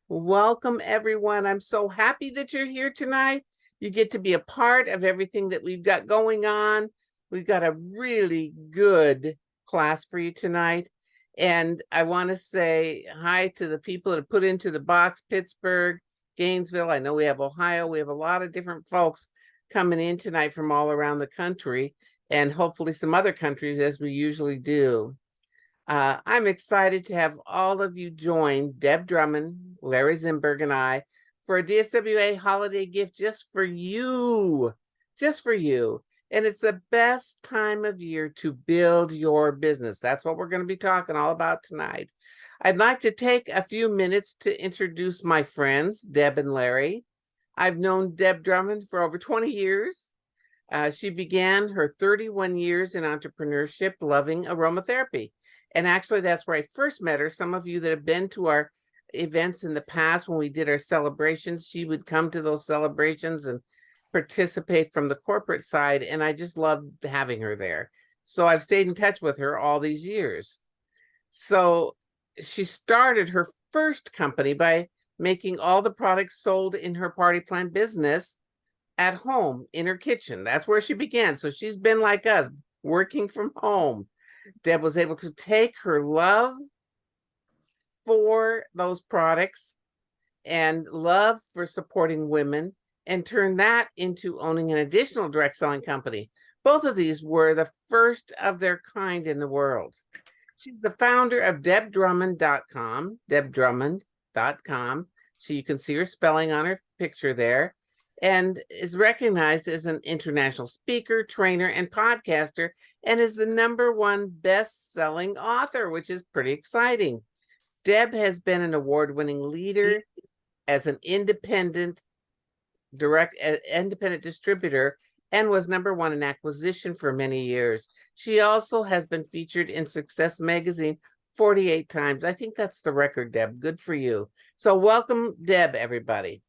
Welcome, everyone. I'm so happy that you're here tonight. You get to be a part of everything that we've got going on. We've got a really good class for you tonight. And I want to say hi to the people that have put into the box, Pittsburgh, Gainesville. I know we have Ohio. We have a lot of different folks coming in tonight from all around the country, and hopefully some other countries, as we usually do. I'm excited to have all of you join Deb Drummond, Larry Zimberg, and I for a DSWA holiday gift just for you. Just for you. And it's the best time of year to build your business. That's what we're going to be talking all about tonight. I'd like to take a few minutes to introduce my friends, Deb and Larry. I've known Deb Drummond for over 20 years. She began her 31 years in entrepreneurship, loving aromatherapy. And actually, that's where I first met her. Some of you that have been to our events in the past when we did our celebrations, she would come to those celebrations and participate from the corporate side. And I just loved having her there. So I've stayed in touch with her all these years. So she started her first company by making all the products sold in her party plan business at home in her kitchen. That's where she began. So she's been like us, working from home. Deb was able to take her love for those products and love for supporting women and turn that into owning an additional direct selling company. Both of these were the first of their kind in the world. She's the founder of debdrummond.com, debdrummond.com. So you can see her spelling on her picture there, and is recognized as an international speaker, trainer, and podcaster, and is the #1 best-selling author, which is pretty exciting. Deb has been an award-winning leader as an independent distributor and was #1 in acquisition for many years. She also has been featured in Success Magazine 48 times. I think that's the record, Deb. Good for you. So welcome, Deb, everybody.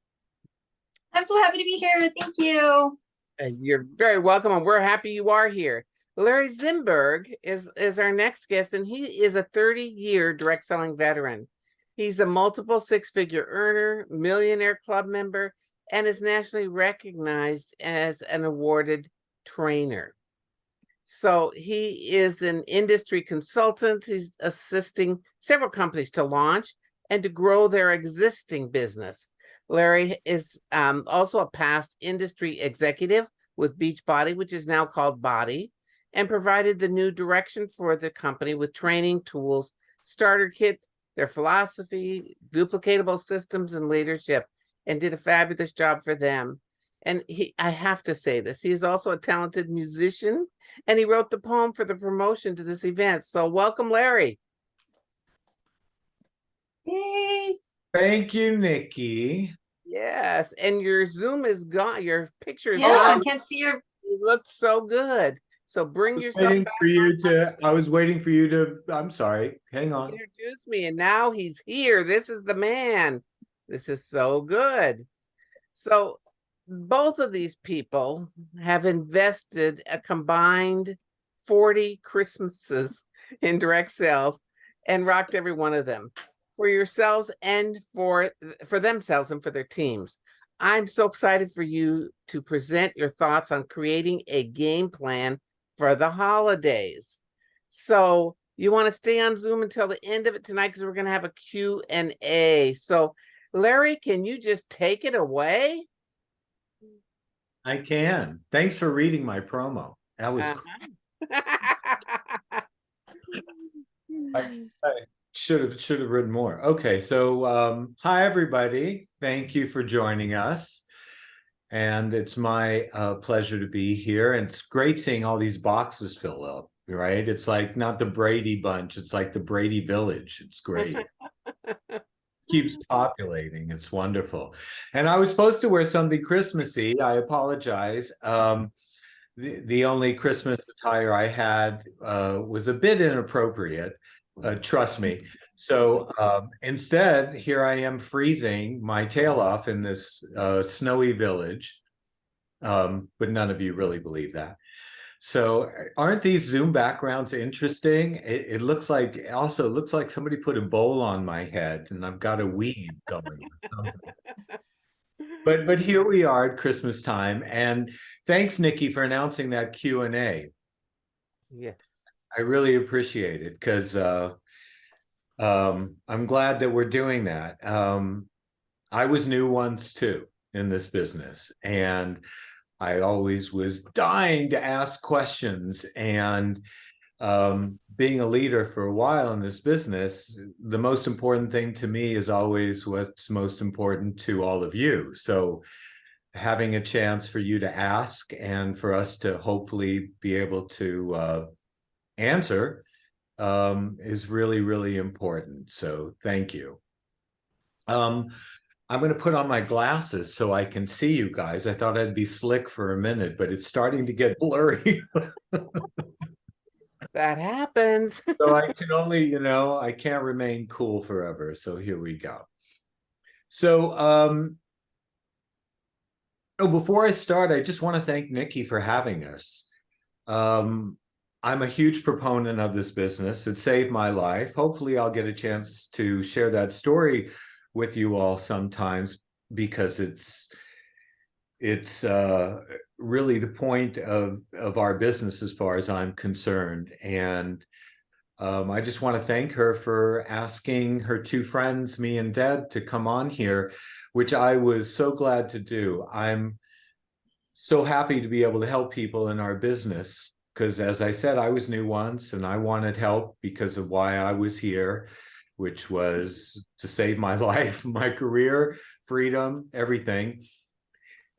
I'm so happy to be here. Thank you. And you're very welcome, and we're happy you are here. Larry Zimberg is our next guest, and he is a 30-year direct selling veteran. He's a multiple six-figure earner, millionaire club member, and is nationally recognized as an awarded trainer. So he is an industry consultant. He's assisting several companies to launch and to grow their existing business. Larry is also a past industry executive with Beachbody, which is now called Body, and provided the new direction for the company with training tools, starter kit, their philosophy, duplicatable systems, and leadership, and did a fabulous job for them. And I have to say this, he is also a talented musician, and he wrote the poem for the promotion to this event. So welcome, Larry. Yay. Thank you, Nikki. Yes, and your Zoom is gone. Your picture is Yeah, gone. I can't see your. You look so good. So bring yourself back. I was waiting for you to, I'm sorry, hang on. Introduce me, and now he's here. This is the man. This is so good. So both of these people have invested a combined 40 Christmases in direct sales and rocked every one of them for yourselves and for themselves and for their teams. I'm so excited for you to present your thoughts on creating a game plan for the holidays. So you want to stay on Zoom until the end of it tonight because we're going to have a Q&A. So Larry, can you just take it away? I can. Thanks for reading my promo. That was I should have written more. Okay, so hi everybody. Thank you for joining us. And it's my pleasure to be here. And it's great seeing all these boxes fill up, right? It's like not the Brady Bunch, it's like the Brady Village. It's great. Keeps populating. It's wonderful. And I was supposed to wear something Christmassy. I apologize. The only Christmas attire I had was a bit inappropriate. Trust me. So instead, here I am freezing my tail off in this snowy village. But none of you really believe that. So aren't these Zoom backgrounds interesting? It looks like, also looks like somebody put a bowl on my head and I've got a weed going. But here we are at Christmas time, and thanks, Nikki, for announcing that Q&A. Yes. I really appreciate it because I'm glad that we're doing that. I was new once too in this business, and I always was dying to ask questions. And being a leader for a while in this business, the most important thing to me is always what's most important to all of you. So having a chance for you to ask and for us to hopefully be able to answer is really, really important. So thank you. I'm going to put on my glasses so I can see you guys. I thought I'd be slick for a minute, but it's starting to get blurry. That happens. So I can only, I can't remain cool forever. So here we go. So, before I start, I just want to thank Nikki for having us. I'm a huge proponent of this business. It saved my life. Hopefully I'll get a chance to share that story with you all sometimes, because it's really the point of our business as far as I'm concerned. And I just want to thank her for asking her two friends, me and Deb, to come on here, which I was so glad to do. I'm so happy to be able to help people in our business because, as I said, I was new once and I wanted help because of why I was here, which was to save my life, my career, freedom, everything.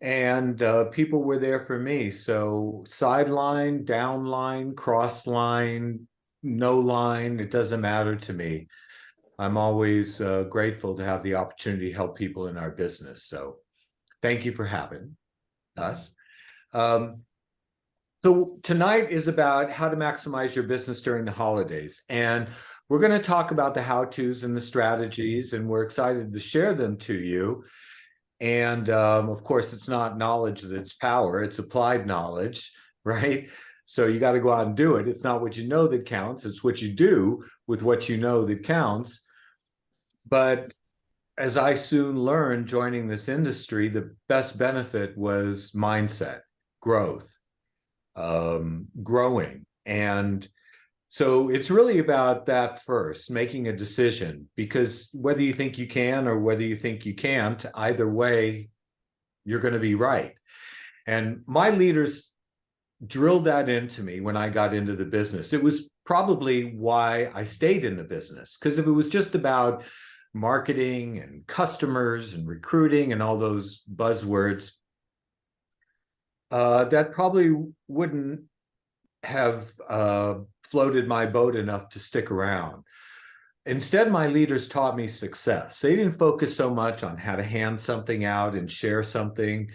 And people were there for me. So sideline, downline, cross line, no line, it doesn't matter to me. I'm always grateful to have the opportunity to help people in our business. So thank you for having us. So tonight is about how to maximize your business during the holidays. And we're going to talk about the how-tos and the strategies, and we're excited to share them to you. And of course, it's not knowledge that's power, it's applied knowledge, right? So you got to go out and do it. It's not what you know that counts, it's what you do with what you know that counts. But as I soon learned joining this industry, the best benefit was mindset, growth, growing. And so it's really about that first, making a decision, because whether you think you can or whether you think you can't, either way, you're going to be right. And my leaders drilled that into me when I got into the business. It was probably why I stayed in the business, because if it was just about marketing and customers and recruiting and all those buzzwords, that probably wouldn't have floated my boat enough to stick around. Instead, my leaders taught me success. They didn't focus so much on how to hand something out and share something.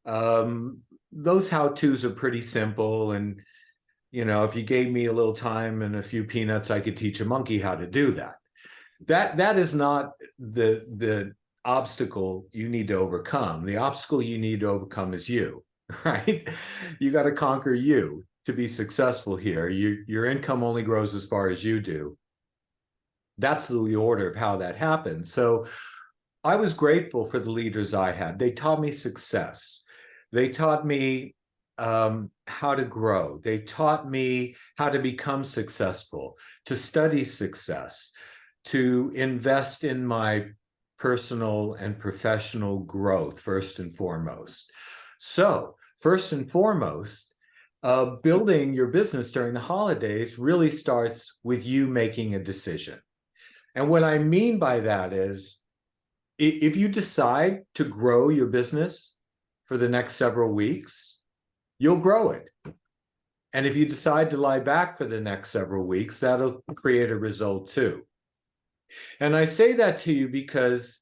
Those how-tos are pretty simple. And, if you gave me a little time and a few peanuts, I could teach a monkey how to do that. That is not the obstacle you need to overcome. The obstacle you need to overcome is you, right? You got to conquer you to be successful here. Your income only grows as far as you do. That's the order of how that happens. So I was grateful for the leaders I had. They taught me success. They taught me how to grow. They taught me how to become successful, to study success, to invest in my personal and professional growth, first and foremost. So first and foremost, building your business during the holidays really starts with you making a decision. And what I mean by that is, if you decide to grow your business for the next several weeks, you'll grow it. And if you decide to lie back for the next several weeks, that'll create a result too. And I say that to you because,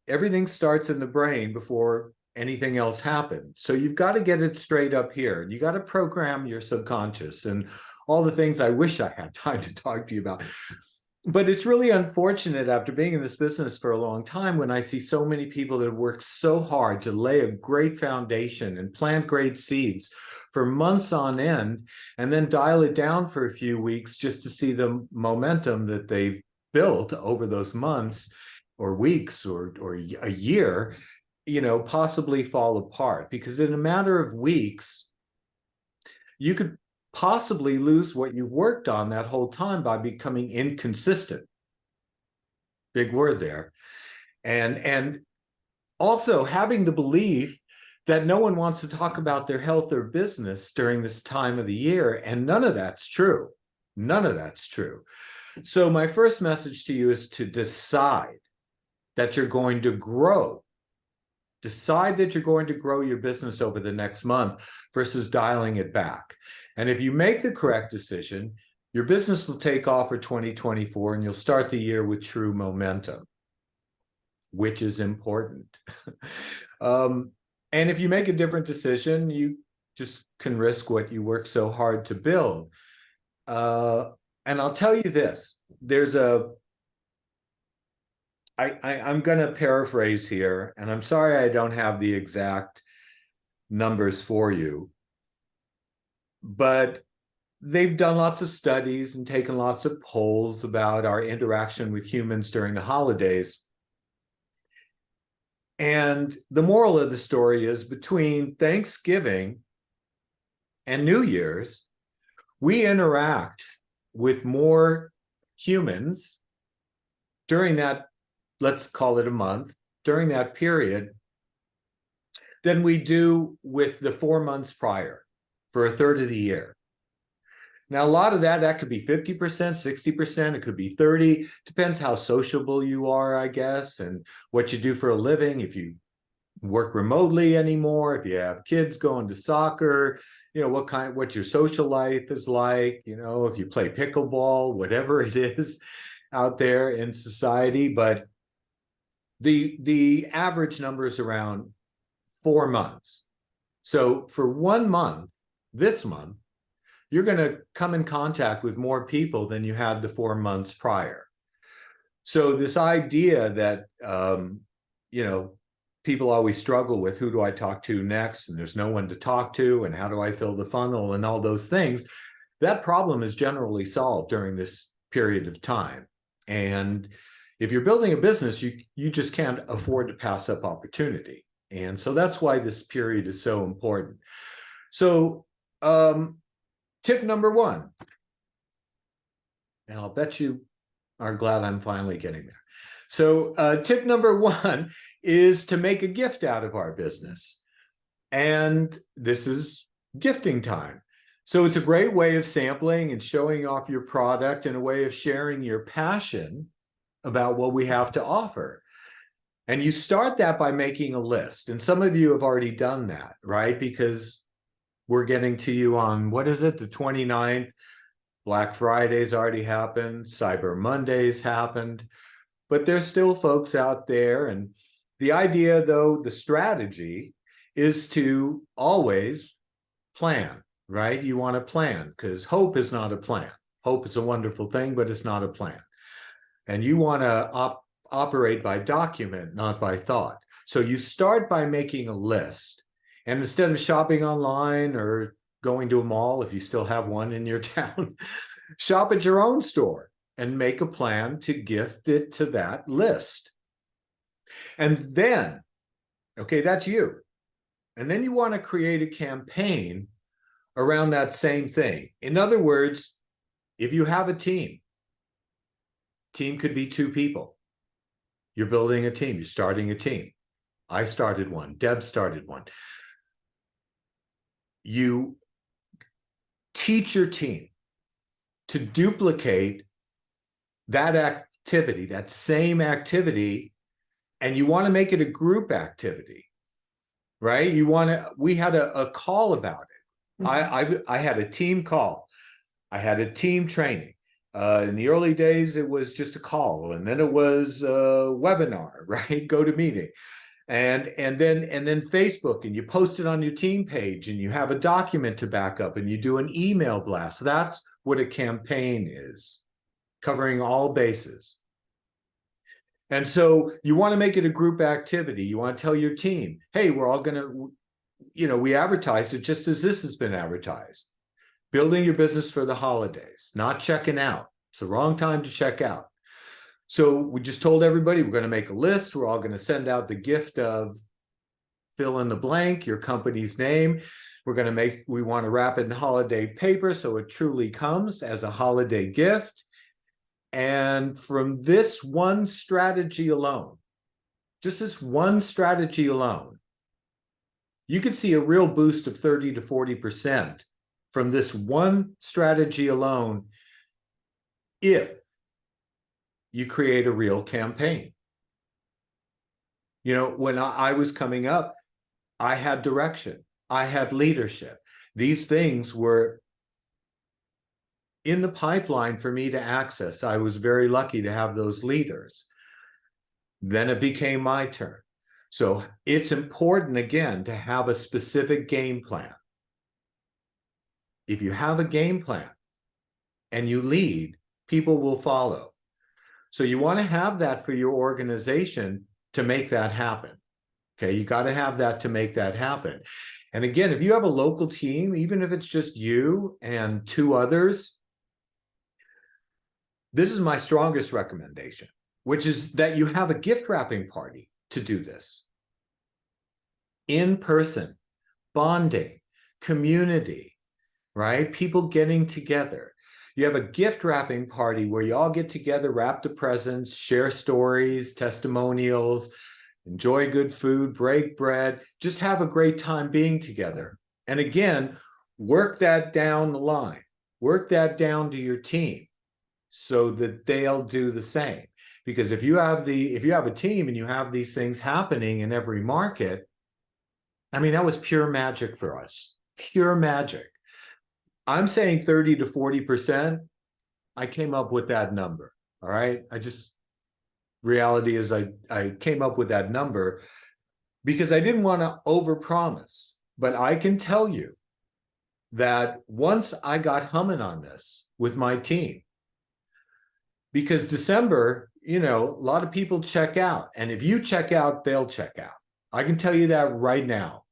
everything starts in the brain before anything else happens. So you've got to get it straight up here. You got to program your subconscious and all the things I wish I had time to talk to you about. but it's really unfortunate after being in this business for a long time when I see so many people that work so hard to lay a great foundation and plant great seeds for months on end, and then dial it down for a few weeks just to see the momentum that they've built over those months or weeks or a year, possibly fall apart. Because in a matter of weeks, you could possibly lose what you worked on that whole time by becoming inconsistent. Big word there. And also having the belief that no one wants to talk about their health or business during this time of the year. And none of that's true. None of that's true. So my first message to you is to decide that you're going to grow. Decide that you're going to grow your business over the next month versus dialing it back. And if you make the correct decision, your business will take off for 2024 and you'll start the year with true momentum, which is important. And if you make a different decision, you just can risk what you work so hard to build. And I'll tell you this, I'm going to paraphrase here, and I'm sorry I don't have the exact numbers for you, but they've done lots of studies and taken lots of polls about our interaction with humans during the holidays. And the moral of the story is between Thanksgiving and New Year's, we interact with more humans during that, let's call it a month, during that period, than we do with the 4 months prior for a third of the year. Now, a lot of that could be 50%, 60%, it could be 30, depends how sociable you are, I guess, and what you do for a living, if you work remotely anymore, if you have kids going to soccer, what your social life is like, if you play pickleball, whatever it is out there in society. But the average number is around 4 months. So for 1 month, this month, you're going to come in contact with more people than you had the 4 months prior. So this idea that, people always struggle with, who do I talk to next? And there's no one to talk to, and how do I fill the funnel and all those things, that problem is generally solved during this period of time. And if you're building a business, you just can't afford to pass up opportunity. And so that's why this period is so important. So tip number 1, and I'll bet you are glad I'm finally getting there. So tip number 1 is to make a gift out of our business. And this is gifting time. So it's a great way of sampling and showing off your product, and a way of sharing your passion about what we have to offer. And you start that by making a list. And some of you have already done that, right? Because we're getting to you on, what is it, the 29th? Black Friday's already happened. Cyber Monday's happened. But there's still folks out there. And the idea, though, the strategy is to always plan, right? You want to plan, because hope is not a plan. Hope is a wonderful thing, but it's not a plan. And you want to operate by document, not by thought. So you start by making a list. And instead of shopping online or going to a mall, if you still have one in your town, shop at your own store and make a plan to gift it to that list. And then, okay, that's you. And then you want to create a campaign around that same thing. In other words, if you have a team could be 2 people. You're building a team, you're starting a team. I started one, Deb started one. You teach your team to duplicate that activity, that same activity, and you want to make it a group activity, right? We had a call about it. Mm-hmm. I had a team call. I had a team training. In the early days, it was just a call, and then it was a webinar, right? Go to meeting. And then Facebook, and you post it on your team page, and you have a document to back up, and you do an email blast. So that's what a campaign is. covering all bases. And so you want to make it a group activity. You want to tell your team, hey, we're all going to, we advertised it just as this has been advertised. Building your business for the holidays, not checking out. It's the wrong time to check out. So we just told everybody we're going to make a list. We're all going to send out the gift of fill in the blank, your company's name. We want to wrap it in holiday paper so it truly comes as a holiday gift. And from this one strategy alone, just this one strategy alone, you could see a real boost of 30 to 40% from this one strategy alone if you create a real campaign. When I was coming up, I had direction, I had leadership. These things were in the pipeline for me to access. I was very lucky to have those leaders. Then it became my turn. So it's important, again, to have a specific game plan. If you have a game plan and you lead, people will follow. So you want to have that for your organization to make that happen. Okay, you got to have that to make that happen. And again, if you have a local team, even if it's just you and 2 others, this is my strongest recommendation, which is that you have a gift wrapping party to do this. In person, bonding, community, right? People getting together. You have a gift wrapping party where you all get together, wrap the presents, share stories, testimonials, enjoy good food, break bread, just have a great time being together. And again, work that down the line, work that down to your team so that they'll do the same. Because if you have a team and you have these things happening in every market, I mean, that was pure magic for us, pure magic. I'm saying 30 to 40%. I came up with that number. All right. Reality is I came up with that number because I didn't want to overpromise. But I can tell you that once I got humming on this with my team, because December, a lot of people check out. And if you check out, they'll check out. I can tell you that right now.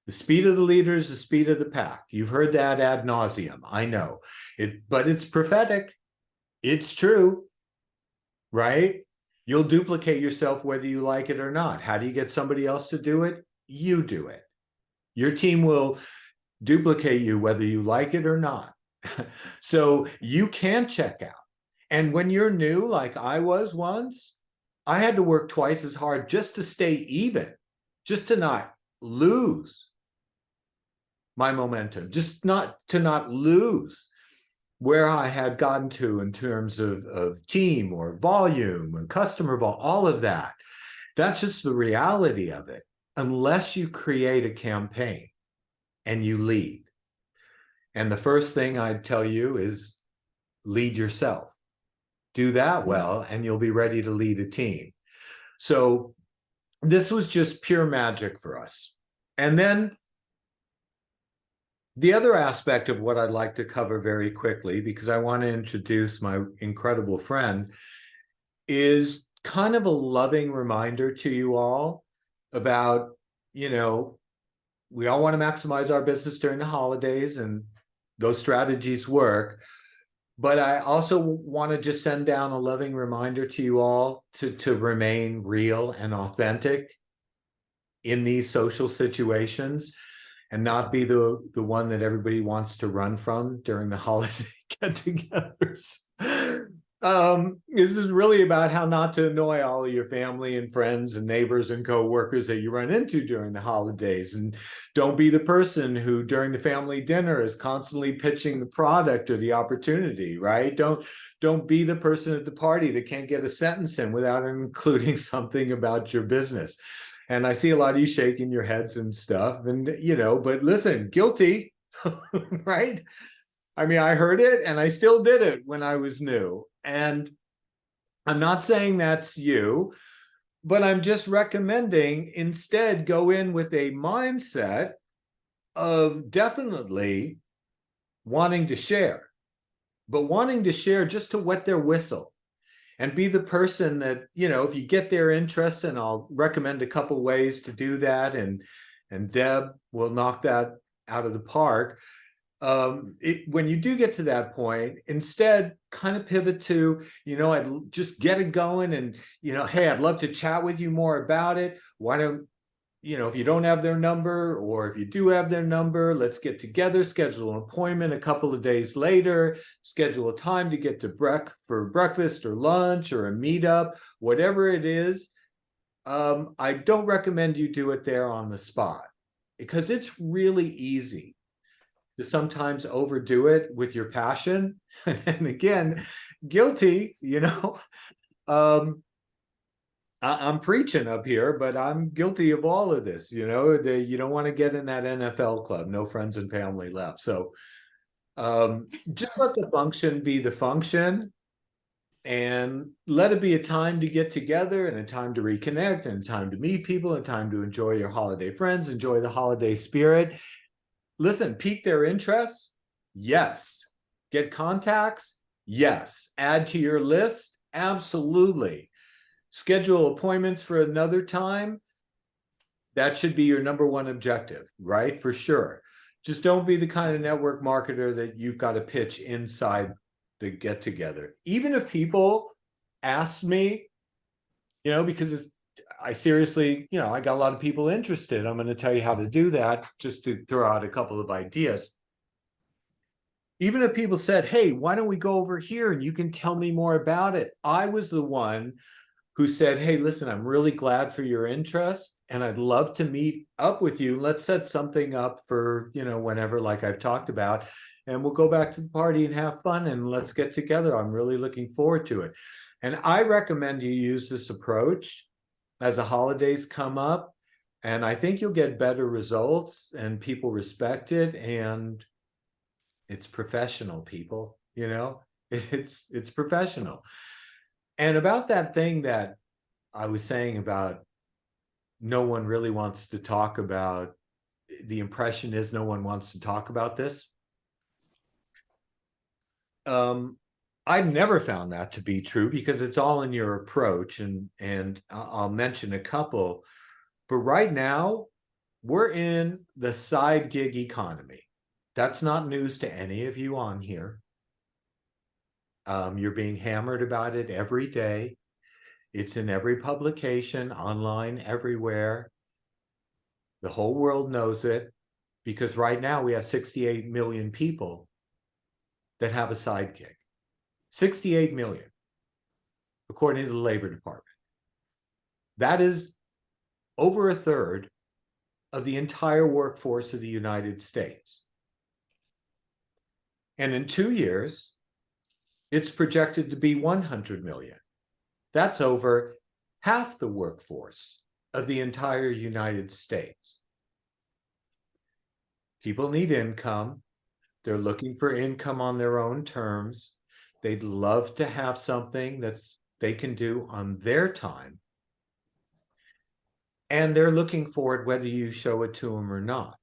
The speed of the leader is the speed of the pack. You've heard that ad nauseum. I know it, but it's prophetic. It's true, right? You'll duplicate yourself whether you like it or not. How do you get somebody else to do it? You do it. Your team will duplicate you whether you like it or not. So you can check out. And when you're new, like I was once, I had to work twice as hard just to stay even, just to not lose my momentum, just not lose where I had gotten to in terms of team or volume and customer volume, all of that. That's just the reality of it, unless you create a campaign and you lead. And the first thing I'd tell you is lead yourself. Do that well, and you'll be ready to lead a team. So this was just pure magic for us. And then the other aspect of what I'd like to cover very quickly, because I want to introduce my incredible friend, is kind of a loving reminder to you all about, we all want to maximize our business during the holidays, and those strategies work. But I also want to just send down a loving reminder to you all to remain real and authentic in these social situations, and not be the one that everybody wants to run from during the holiday get-togethers. This is really about how not to annoy all of your family and friends and neighbors and co-workers that you run into during the holidays. And don't be the person who during the family dinner is constantly pitching the product or the opportunity, right? Don't be the person at the party that can't get a sentence in without including something about your business. And I see a lot of you shaking your heads and stuff, and but listen, guilty, right? I mean, I heard it and I still did it when I was new. And I'm not saying that's you, but I'm just recommending instead go in with a mindset of definitely wanting to share, but wanting to share just to wet their whistle and be the person that, if you get their interest, and I'll recommend a couple ways to do that, and Deb will knock that out of the park. When you do get to that point, instead kind of pivot to, I'd just get it going, and, hey, I'd love to chat with you more about it. Why don't, if you don't have their number, or if you do have their number, let's get together, schedule an appointment a couple of days later, schedule a time to get to for breakfast or lunch or a meetup, whatever it is. I don't recommend you do it there on the spot, because it's really easy to sometimes overdo it with your passion. And again, guilty, I'm preaching up here, but I'm guilty of all of this. You don't want to get in that NFL club, no friends and family left. So just let the function be the function, and let it be a time to get together, and a time to reconnect, and a time to meet people, and a time to enjoy your holiday friends, enjoy the holiday spirit. Listen, pique their interests? Yes. Get contacts? Yes. Add to your list? Absolutely. Schedule appointments for another time? That should be your number one objective, right? For sure. Just don't be the kind of network marketer that you've got to pitch inside the get together. Even if people ask me, because I seriously, I got a lot of people interested. I'm going to tell you how to do that, just to throw out a couple of ideas. Even if people said, hey, why don't we go over here and you can tell me more about it? I was the one who said, hey, listen, I'm really glad for your interest, and I'd love to meet up with you. Let's set something up for, whenever, like I've talked about, and we'll go back to the party and have fun, and let's get together. I'm really looking forward to it. And I recommend you use this approach as the holidays come up, and I think you'll get better results, and people respect it, and it's professional, people, it's professional. And about that thing that I was saying about no one really wants to talk about, the impression is no one wants to talk about this. I've never found that to be true, because it's all in your approach, and I'll mention a couple. But right now, we're in the side gig economy. That's not news to any of you on here. You're being hammered about it every day. It's in every publication, online, everywhere. The whole world knows it, because right now we have 68 million people that have a side gig. 68 million, according to the Labor Department. That is over a third of the entire workforce of the United States. And in 2 years, it's projected to be 100 million. That's over half the workforce of the entire United States. People need income. They're looking for income on their own terms. They'd love to have something that they can do on their time. And they're looking for it whether you show it to them or not.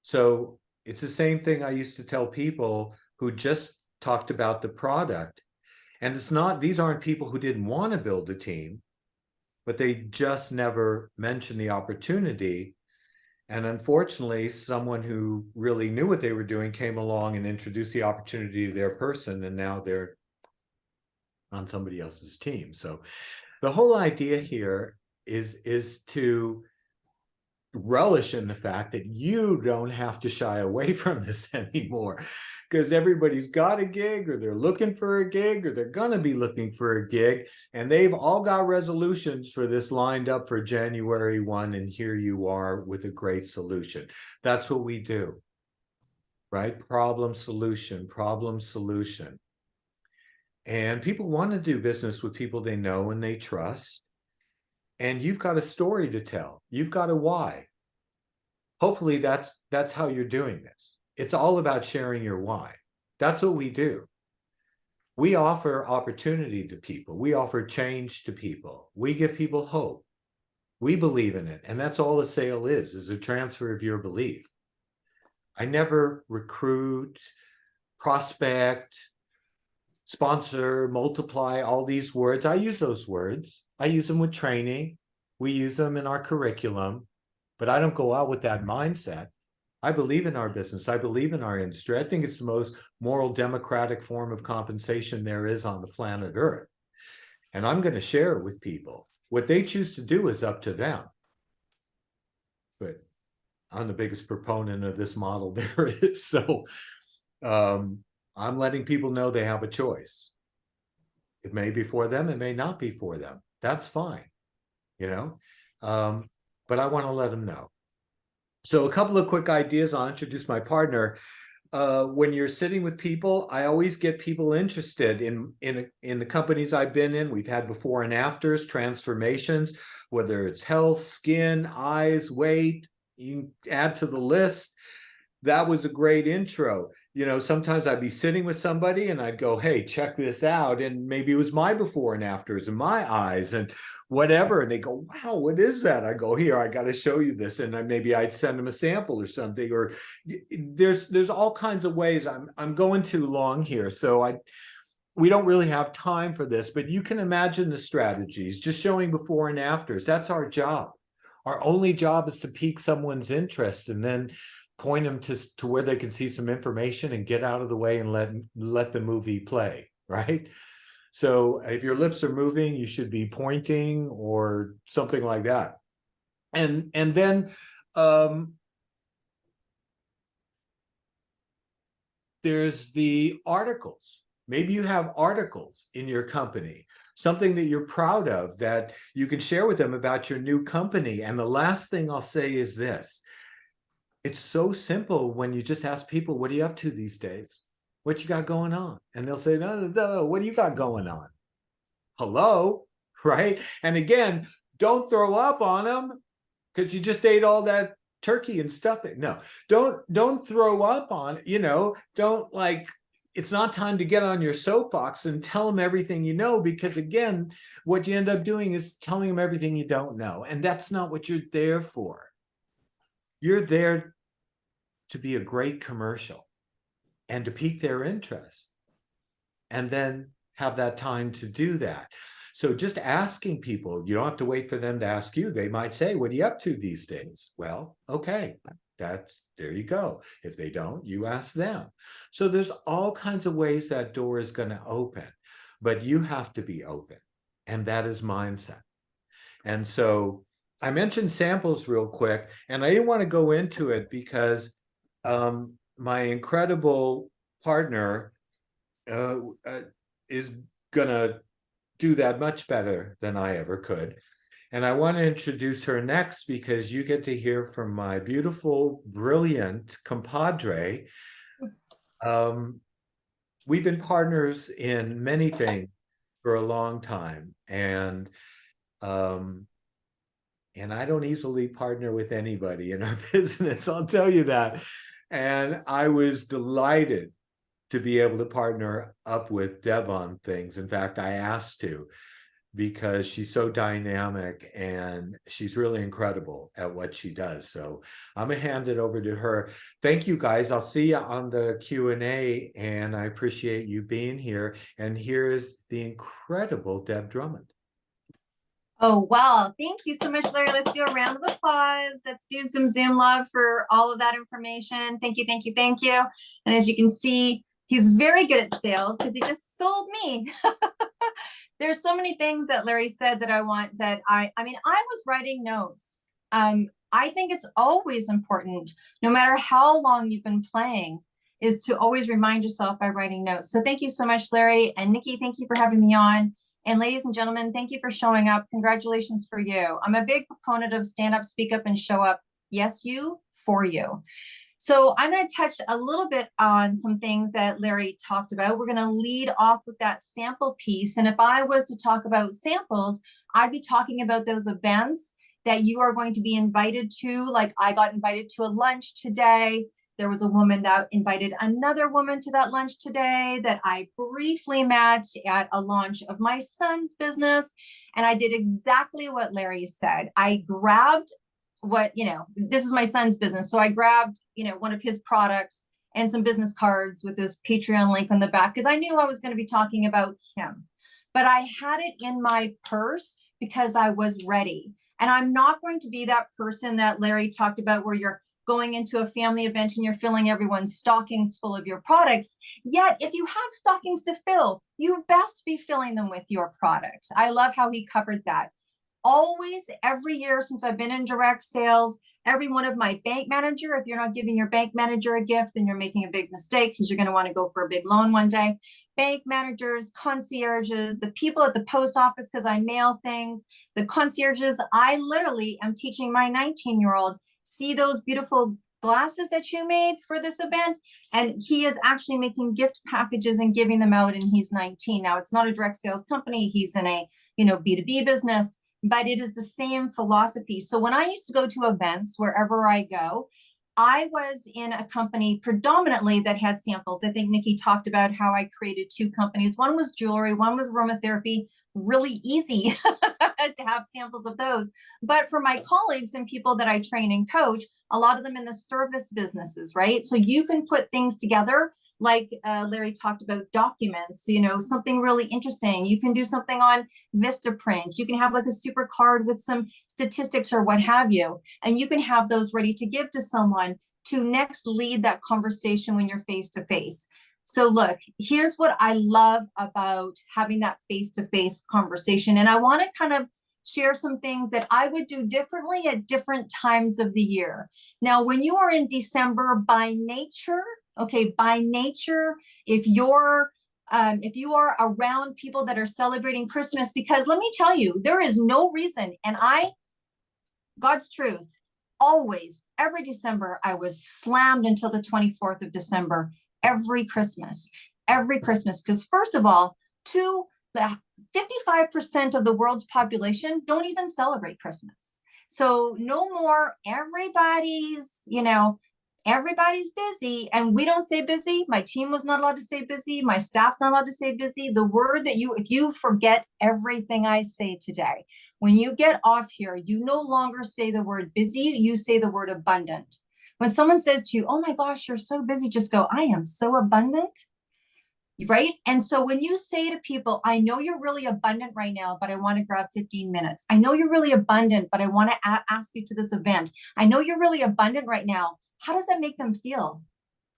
So it's the same thing I used to tell people who just talked about the product. And these aren't people who didn't want to build a team, but they just never mentioned the opportunity. And unfortunately, someone who really knew what they were doing came along and introduced the opportunity to their person, and now they're on somebody else's team. So the whole idea here is to relish in the fact that you don't have to shy away from this anymore, because everybody's got a gig, or they're looking for a gig, or they're going to be looking for a gig, and they've all got resolutions for this lined up for January 1, and here you are with a great solution. That's what we do, right? Problem, solution, problem, solution. And people want to do business with people they know and they trust. And you've got a story to tell. You've got a why. Hopefully that's how you're doing this. It's all about sharing your why. That's what we do. We offer opportunity to people. We offer change to people. We give people hope. We believe in it. And that's all a sale is a transfer of your belief. I never recruit, prospect, sponsor, multiply, all these words. I use those words. I use them with training. We use them in our curriculum, but I don't go out with that mindset. I believe in our business. I believe in our industry. I think it's the most moral, democratic form of compensation there is on the planet Earth. And I'm going to share it with people. What they choose to do is up to them. But I'm the biggest proponent of this model there is. So I'm letting people know they have a choice. It may be for them. It may not be for them. That's fine, you know. But I want to let them know. So a couple of quick ideas. I'll introduce my partner. When you're sitting with people, I always get people interested in the companies I've been in. We've had before and afters, transformations, whether it's health, skin, eyes, weight. You can add to the list. That was a great intro. You know, sometimes I'd be sitting with somebody and I'd go, hey, check this out. And maybe it was my before and afters and my eyes and whatever. And they go, wow, what is that? I go, here, I got to show you this. And maybe I'd send them a sample or something. Or there's all kinds of ways. I'm going too long here. So we don't really have time for this, but you can imagine the strategies, just showing before and afters. That's our job. Our only job is to pique someone's interest and then point them to where they can see some information and get out of the way and let the movie play, right? So if your lips are moving, you should be pointing or something like that. And then there's the articles. Maybe you have articles in your company, something that you're proud of that you can share with them about your new company. And the last thing I'll say is this. It's so simple when you just ask people, what are you up to these days? What you got going on? And they'll say, no, what do you got going on? Hello, right? And again, don't throw up on them because you just ate all that turkey and stuffing. No, don't throw up on, don't like, it's not time to get on your soapbox and tell them everything you know, because again, what you end up doing is telling them everything you don't know. And that's not what you're there for. You're there to be a great commercial and to pique their interest and then have that time to do that. So just asking people, you don't have to wait for them to ask you. They might say, what are you up to these days? Well, okay, there you go. If they don't, you ask them. So there's all kinds of ways that door is going to open, but you have to be open. And that is mindset. And so I mentioned samples real quick, and I didn't want to go into it because my incredible partner is going to do that much better than I ever could. And I want to introduce her next because you get to hear from my beautiful, brilliant compadre. We've been partners in many things for a long time. And I don't easily partner with anybody in our business, I'll tell you that. And I was delighted to be able to partner up with Deb on things. In fact, I asked to, because she's so dynamic and she's really incredible at what she does. So I'm gonna hand it over to her. Thank you guys. I'll see you on the Q&A, and I appreciate you being here. And here's the incredible Deb Drummond. Oh, well, thank you so much, Larry. Let's do a round of applause. Let's do some Zoom love for all of that information. Thank you, thank you, thank you. And as you can see, he's very good at sales because he just sold me. There's so many things that Larry said that I want that I was writing notes. I think it's always important, no matter how long you've been playing, is to always remind yourself by writing notes. So thank you so much, Larry. And Nikki, thank you for having me on. And ladies and gentlemen, thank you for showing up. Congratulations for you. I'm a big proponent of stand up, speak up, and show up. Yes, you, for you. So I'm going to touch a little bit on some things that Larry talked about. We're going to lead off with that sample piece. And if I was to talk about samples, I'd be talking about those events that you are going to be invited to. Like I got invited to a lunch today. There was a woman that invited another woman to that lunch today that I briefly met at a launch of my son's business. And I did exactly what Larry said. I grabbed this is my son's business. So I grabbed, one of his products and some business cards with this Patreon link on the back, because I knew I was going to be talking about him. But I had it in my purse because I was ready. And I'm not going to be that person that Larry talked about where you're going into a family event and you're filling everyone's stockings full of your products. Yet, if you have stockings to fill, you best be filling them with your products. I love how he covered that. Always, every year since I've been in direct sales, every one of my bank manager, if you're not giving your bank manager a gift, then you're making a big mistake because you're going to want to go for a big loan one day. Bank managers, concierges, the people at the post office, because I mail things, the concierges, I literally am teaching my 19-year-old, see those beautiful glasses that you made for this event? And he is actually making gift packages and giving them out, and he's 19. Now, it's not a direct sales company. He's in a, B2B business, but it is the same philosophy. So when I used to go to events, wherever I go, I was in a company predominantly that had samples. I think Nikki talked about how I created 2 companies. One was jewelry, one was aromatherapy. Really easy to have samples of those. But for my colleagues and people that I train and coach, a lot of them in the service businesses, right? So you can put things together like Larry talked about documents, something really interesting. You can do something on Vistaprint. You can have like a super card with some statistics or what have you. And you can have those ready to give to someone to next lead that conversation when you're face to face. So look, here's what I love about having that face-to-face conversation. And I want to kind of share some things that I would do differently at different times of the year. Now, when you are in December by nature, if you are around people that are celebrating Christmas, because let me tell you, there is no reason, and God's truth, always, every December, I was slammed until the 24th of December. Every Christmas, because first of all, 55% of the world's population don't even celebrate Christmas. So no more, everybody's busy, and we don't say busy. My team was not allowed to say busy. My staff's not allowed to say busy. The word that if you forget everything I say today, when you get off here, you no longer say the word busy, you say the word abundant. When someone says to you, oh my gosh, you're so busy, just go, I am so abundant, right? And so when you say to people, I know you're really abundant right now, but I want to grab 15 minutes. I know you're really abundant, but I want to ask you to this event. I know you're really abundant right now. How does that make them feel?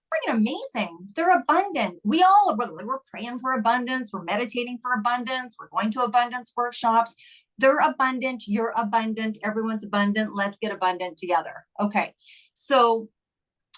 Freaking amazing. They're abundant. We're praying for abundance. We're meditating for abundance. We're going to abundance workshops. They're abundant. You're abundant. Everyone's abundant. Let's get abundant together. Okay. So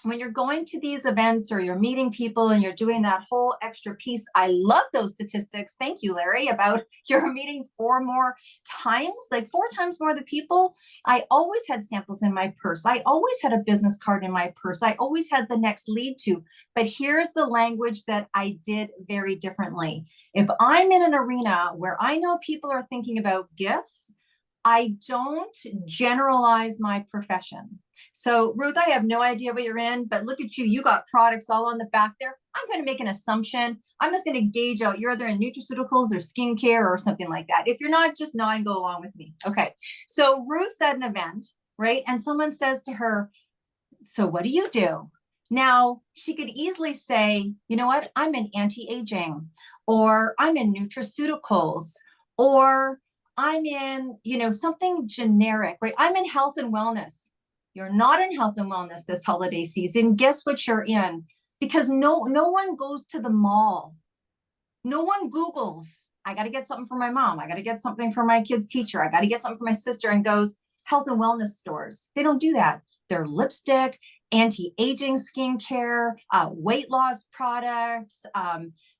when you're going to these events or you're meeting people and you're doing that whole extra piece, I love those statistics. Thank you, Larry, about you're meeting 4 more times, like 4 times more the people. I always had samples in my purse. I always had a business card in my purse. I always had the next lead to. But here's the language that I did very differently. If I'm in an arena where I know people are thinking about gifts, I don't generalize my profession. So Ruth, I have no idea what you're in, but look at you. You got products all on the back there. I'm going to make an assumption. I'm just going to gauge out you're either in nutraceuticals or skincare or something like that. If you're not, just nod and go along with me. Okay. So Ruth said an event, right? And someone says to her, so what do you do? Now, she could easily say, you know what? I'm in anti-aging, or I'm in nutraceuticals, or I'm in, something generic, right? I'm in health and wellness. You're not in health and wellness this holiday season. Guess what you're in? Because no one goes to the mall. No one Googles, I got to get something for my mom. I got to get something for my kid's teacher. I got to get something for my sister, and goes health and wellness stores. They don't do that. They're lipstick, anti-aging skincare, weight loss products.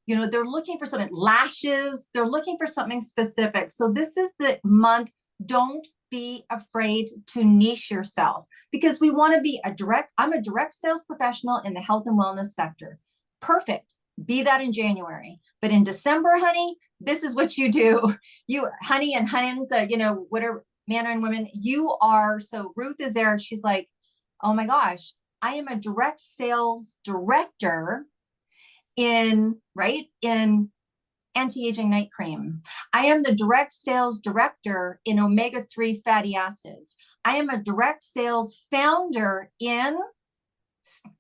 They're looking for something, lashes. They're looking for something specific. So this is the month. Don't be afraid to niche yourself, because we want to be I'm a direct sales professional in the health and wellness sector. Perfect. Be that in January. But in December, honey, this is what you do. You, honey and huns, whatever, man and women, you are. So Ruth is there. She's like, oh my gosh, I am a direct sales director in anti-aging night cream. I am the direct sales director in omega-3 fatty acids. I am a direct sales founder in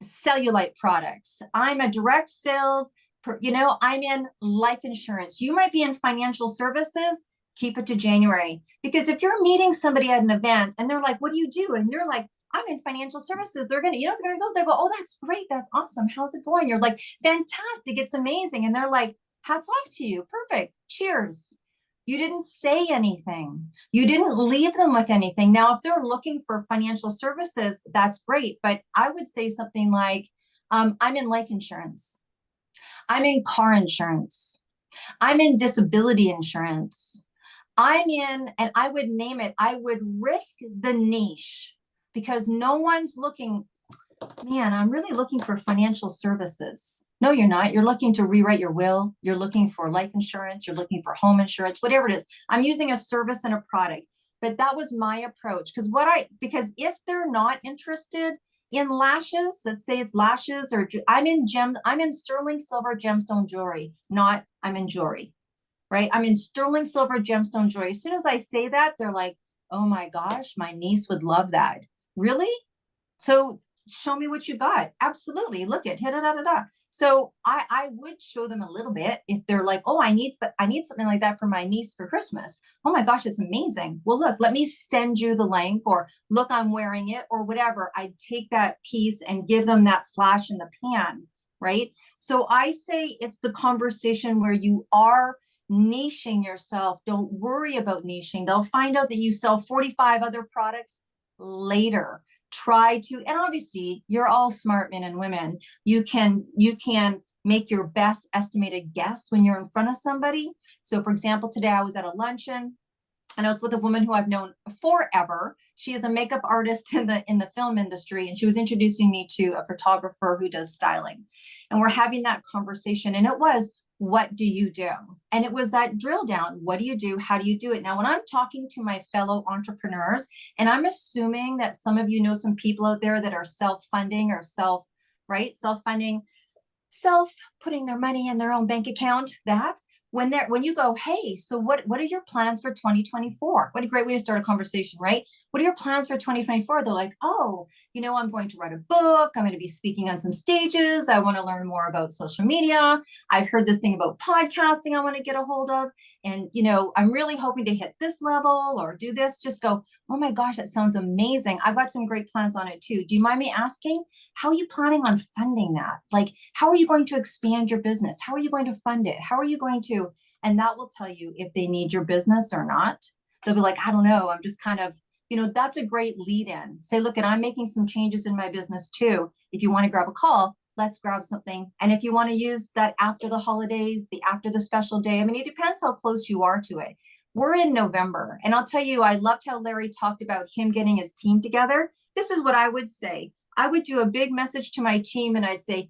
cellulite products. I'm a direct sales, I'm in life insurance. You might be in financial services. Keep it to January. Because if you're meeting somebody at an event and they're like, what do you do? And you're like, I'm in financial services. They're going to, they're going to go, they go, oh, that's great. That's awesome. How's it going? You're like, fantastic. It's amazing. And they're like, hats off to you. Perfect. Cheers. You didn't say anything. You didn't leave them with anything. Now, if they're looking for financial services, that's great. But I would say something like, I'm in life insurance. I'm in car insurance. I'm in disability insurance. And I would name it, I would risk the niche because no one's looking, man, I'm really looking for financial services. No, you're not. You're looking to rewrite your will. You're looking for life insurance. You're looking for home insurance, whatever it is. I'm using a service and a product, but that was my approach. Because if they're not interested in lashes, let's say it's lashes or I'm in sterling silver gemstone jewelry, not I'm in jewelry, right? I'm in sterling silver gemstone jewelry. As soon as I say that, they're like, oh my gosh, my niece would love that. Really? So show me what you got. Absolutely. Look at da. So I would show them a little bit if they're like, oh, I need something like that for my niece for Christmas. Oh my gosh, it's amazing. Well, look, let me send you the link, or look, I'm wearing it, or whatever. I take that piece and give them that flash in the pan, right? So I say it's the conversation where you are niching yourself. Don't worry about niching. They'll find out that you sell 45 other products later. Try to, and obviously you're all smart men and women. You can make your best estimated guess when you're in front of somebody. So for example, today I was at a luncheon and I was with a woman who I've known forever. She is a makeup artist in the film industry, and she was introducing me to a photographer who does styling. And we're having that conversation, and it was, what do you do? And it was that drill down. What do you do? How do you do it? Now, when I'm talking to my fellow entrepreneurs, and I'm assuming that some of you know some people out there that are self-funding or self-funding, putting their money in their own bank account, that when you go, hey, so what are your plans for 2024? What a great way to start a conversation, right? What are your plans for 2024? They're like, oh, I'm going to write a book. I'm going to be speaking on some stages. I want to learn more about social media. I've heard this thing about podcasting I want to get a hold of. And, I'm really hoping to hit this level or do this. Just go, oh my gosh, that sounds amazing. I've got some great plans on it too. Do you mind me asking, how are you planning on funding that? Like, how are you going to expand your business? How are you going to fund it? How are you going to, and that will tell you if they need your business or not. They'll be like, I don't know. I'm just kind of, that's a great lead in. Say, look, and I'm making some changes in my business too. If you want to grab a call, let's grab something. And if you want to use that after the holidays, after the special day, I mean, it depends how close you are to it. We're in November. And I'll tell you, I loved how Larry talked about him getting his team together. This is what I would say. I would do a big message to my team and I'd say,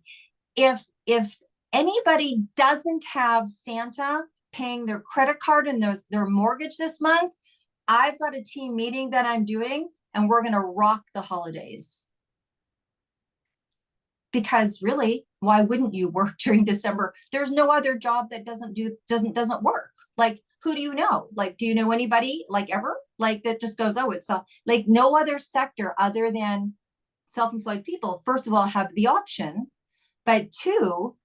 if anybody doesn't have Santa paying their credit card and their mortgage this month, I've got a team meeting that I'm doing and we're going to rock the holidays. Because really, why wouldn't you work during December? There's no other job that doesn't work. Like, who do you know? Like, do you know anybody like ever? Like that just goes, oh, it's like no other sector other than self-employed people, first of all, have the option. But two,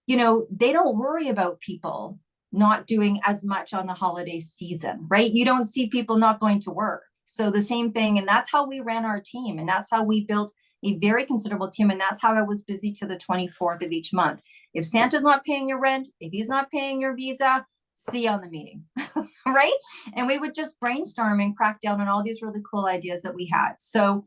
they don't worry about people not doing as much on the holiday season, right? You don't see people not going to work. So the same thing, and that's how we ran our team, and that's how we built a very considerable team, and that's how I was busy till the 24th of each month. If Santa's not paying your rent, if he's not paying your visa, see you on the meeting, right? And we would just brainstorm and crack down on all these really cool ideas that we had. So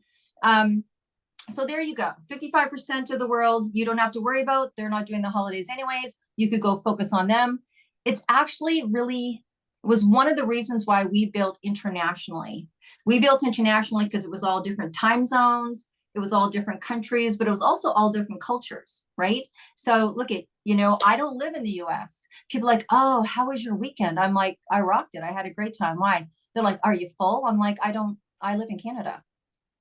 there you go. 55% of the world you don't have to worry about. They're not doing the holidays anyways. You could go focus on them. It's actually really was one of the reasons why we built internationally. We built internationally because it was all different time zones. It was all different countries, but it was also all different cultures, right? So look at, I don't live in the US. People are like, oh, how was your weekend? I'm like, I rocked it. I had a great time. Why? They're like, are you full? I'm like, I live in Canada.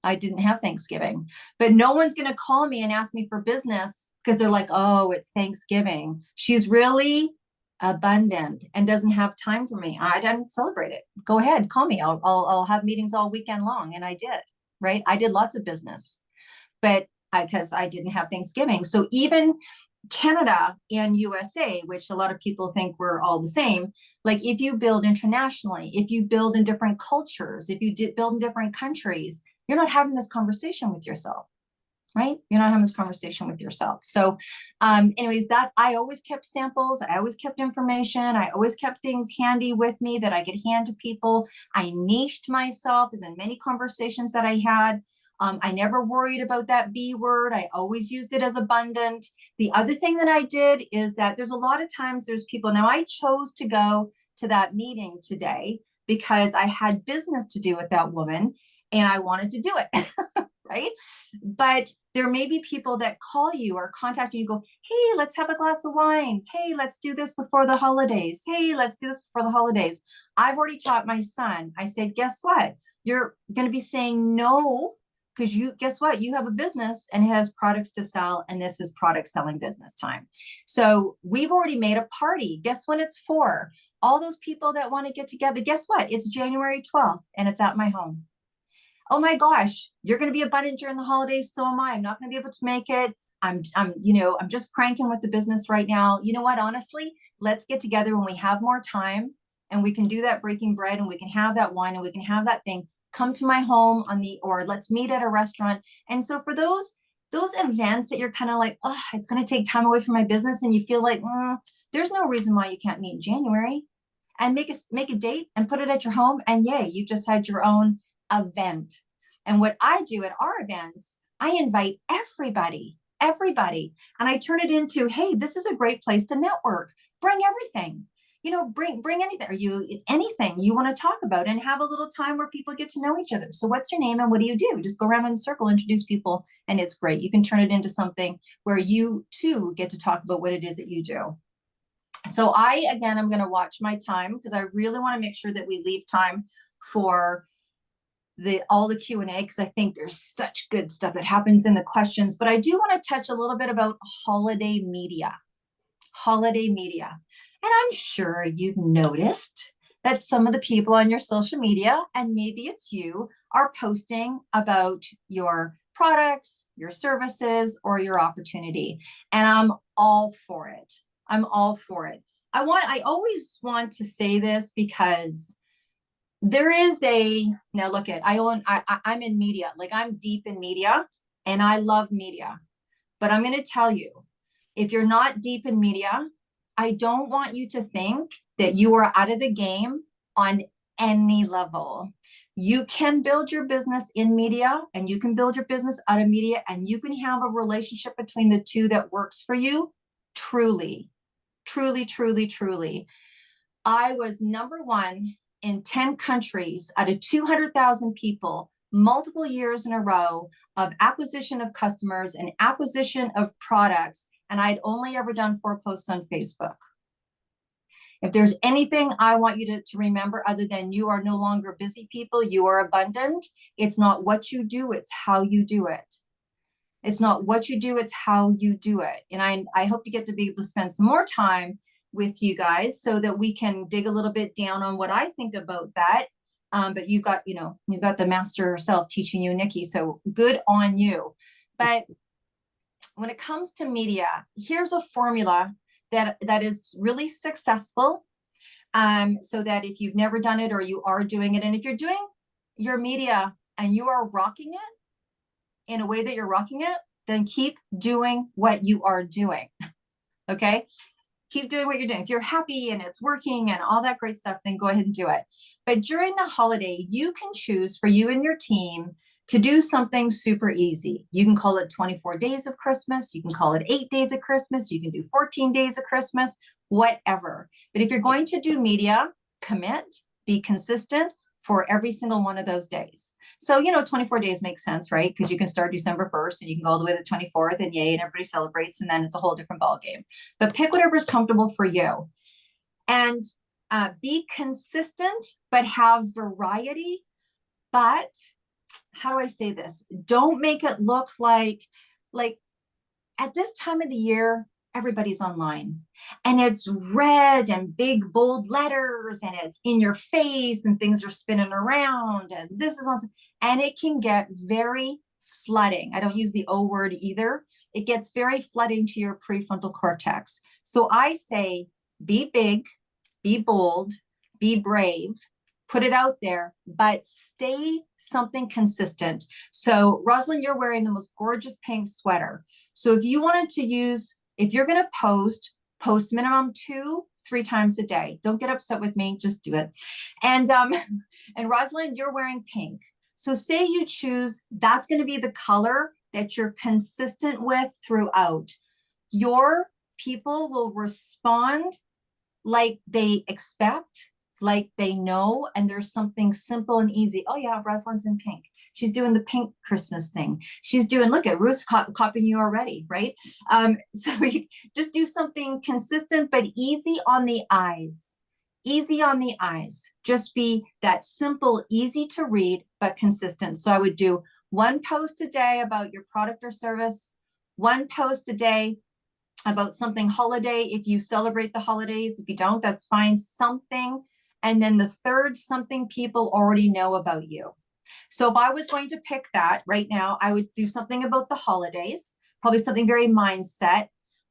I didn't have Thanksgiving, but no one's going to call me and ask me for business because they're like, oh, it's Thanksgiving. She's really abundant and doesn't have time for me. I didn't celebrate it. Go ahead, call me. I'll have meetings all weekend long. And I did, right? I did lots of business, but because I didn't have Thanksgiving. So even Canada and USA, which a lot of people think we're all the same, like if you build internationally, if you build in different cultures, if you build in different countries, you're not having this conversation with yourself, right? You're not having this conversation with yourself. So anyways, I always kept samples. I always kept information. I always kept things handy with me that I could hand to people. I niched myself, as in many conversations that I had. I never worried about that B word. I always used it as abundant. The other thing that I did is that there's a lot of times there's people. Now I chose to go to that meeting today because I had business to do with that woman and I wanted to do it. Right? But there may be people that call you or contact you and go, hey, let's have a glass of wine. Hey, let's do this before the holidays. Hey, let's do this before the holidays. I've already taught my son. I said, guess what? You're going to be saying no because guess what? You have a business and it has products to sell, and this is product selling business time. So we've already made a party. Guess when it's for? All those people that want to get together. Guess what? It's January 12th and it's at my home. Oh my gosh, you're going to be abundant during the holidays. So am I. I'm not going to be able to make it. I'm just cranking with the business right now. You know what? Honestly, let's get together when we have more time and we can do that breaking bread and we can have that wine and we can have that thing. Come to my home or let's meet at a restaurant. And so for those events that you're kind of like, oh, it's going to take time away from my business. And you feel like, there's no reason why you can't meet in January and make a date and put it at your home. And yay, you just had your own event. And what I do at our events, I invite everybody, and I turn it into, hey, this is a great place to network. Bring everything, bring anything, or anything you want to talk about, and have a little time where people get to know each other. So what's your name and what do you do? Just go around in a circle, introduce people, and it's great. You can turn it into something where you too get to talk about what it is that you do. So I'm going to watch my time because I really want to make sure that we leave time for all the Q&A, because I think there's such good stuff that happens in the questions. But I do want to touch a little bit about holiday media. And I'm sure you've noticed that some of the people on your social media, and maybe it's you, are posting about your products, your services, or your opportunity. And I'm all for it. I always want to say this because there is now look at, I'm in media, like I'm deep in media and I love media, but I'm going to tell you, if you're not deep in media, I don't want you to think that you are out of the game on any level. You can build your business in media and you can build your business out of media, and you can have a relationship between the two that works for you. Truly. I was number one in 10 countries out of 200,000 people, multiple years in a row, of acquisition of customers and acquisition of products. And I'd only ever done 4 posts on Facebook. If there's anything I want you to remember, other than you are no longer busy people, you are abundant. It's not what you do, it's how you do it. It's not what you do, it's how you do it. And I hope to get to be able to spend some more time with you guys so that we can dig a little bit down on what I think about that. But you've got the master herself teaching you, Nikki. So good on you. But when it comes to media, here's a formula that is really successful. So that if you've never done it or you are doing it, and if you're doing your media and you are rocking it in a way that you're rocking it, then keep doing what you are doing. Okay? Keep doing what you're doing. If you're happy and it's working and all that great stuff, then go ahead and do it. But during the holiday, you can choose for you and your team to do something super easy. You can call it 24 days of Christmas. You can call it 8 days of Christmas. You can do 14 days of Christmas, whatever. But if you're going to do media, commit, be consistent for every single one of those days. So, 24 days makes sense, right? Because you can start December 1st and you can go all the way to the 24th, and yay, and everybody celebrates, and then it's a whole different ballgame. But pick whatever's comfortable for you. And be consistent, but have variety. But how do I say this? Don't make it look like at this time of the year, everybody's online and it's red and big bold letters and it's in your face and things are spinning around and this is awesome. And it can get very flooding. I don't use the O word either. It gets very flooding to your prefrontal cortex. So I say, be big, be bold, be brave, put it out there, but stay something consistent. So Rosalind, you're wearing the most gorgeous pink sweater. So if you wanted to use, if you're going to post minimum 2-3 times a day. Don't get upset with me, just do it. And and Rosalind, you're wearing pink. So say you choose, that's going to be the color that you're consistent with throughout. Your people will respond like they expect, like they know, and there's something simple and easy. Oh yeah, Rosalind's in pink. She's doing the pink Christmas thing. She's doing, look at Ruth's copying you already, right? So we just do something consistent, but easy on the eyes. Easy on the eyes. Just be that simple, easy to read, but consistent. So I would do 1 post a day about your product or service, 1 post a day about something holiday. If you celebrate the holidays, if you don't, that's fine. Something. And then the third, something people already know about you. So if I was going to pick that right now, I would do something about the holidays, probably something very mindset.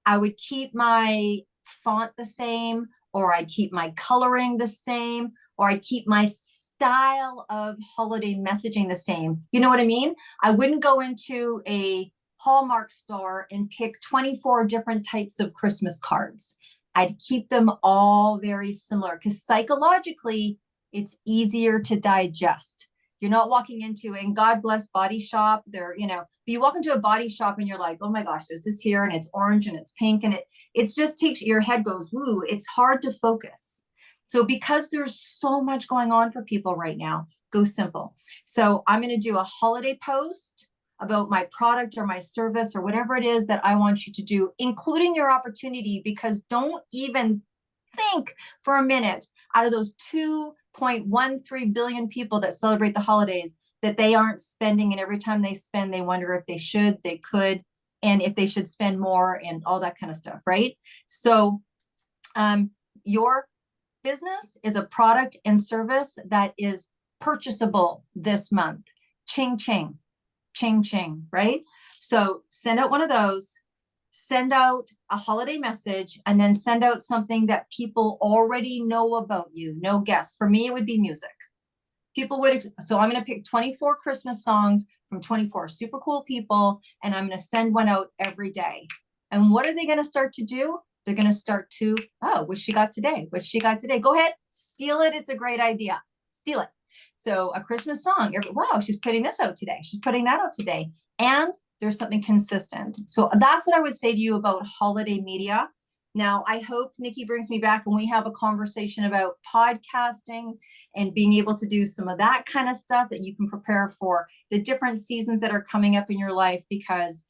I would keep my font the same, or I'd keep my coloring the same, or I'd keep my style of holiday messaging the same. You know what I mean? I wouldn't go into a Hallmark store and pick 24 different types of Christmas cards. I'd keep them all very similar because psychologically, it's easier to digest. You're not walking into, and God bless Body Shop. They're, but you walk into a body shop and you're like, oh my gosh, there's this here and it's orange and it's pink and it just takes, your head goes, woo, it's hard to focus. So because there's so much going on for people right now, go simple. So I'm going to do a holiday post about my product or my service or whatever it is that I want you to do, including your opportunity, because don't even think for a minute out of those 2.13 billion people that celebrate the holidays that they aren't spending, and every time they spend, they wonder if they should, they could, and if they should spend more and all that kind of stuff, right? So your business is a product and service that is purchasable this month. Ching, ching. Ching, ching, right? So send out one of those, send out a holiday message, and then send out something that people already know about you. No guess. For me, it would be music. People would, so I'm going to pick 24 Christmas songs from 24 super cool people, and I'm going to send one out every day. And what are they going to start to do? They're going to start to, oh, what she got today? What she got today? Go ahead, steal it. It's a great idea. Steal it. So a Christmas song, wow, she's putting this out today. She's putting that out today. And there's something consistent. So that's what I would say to you about holiday media. Now, I hope Nikki brings me back and we have a conversation about podcasting and being able to do some of that kind of stuff that you can prepare for the different seasons that are coming up in your life, because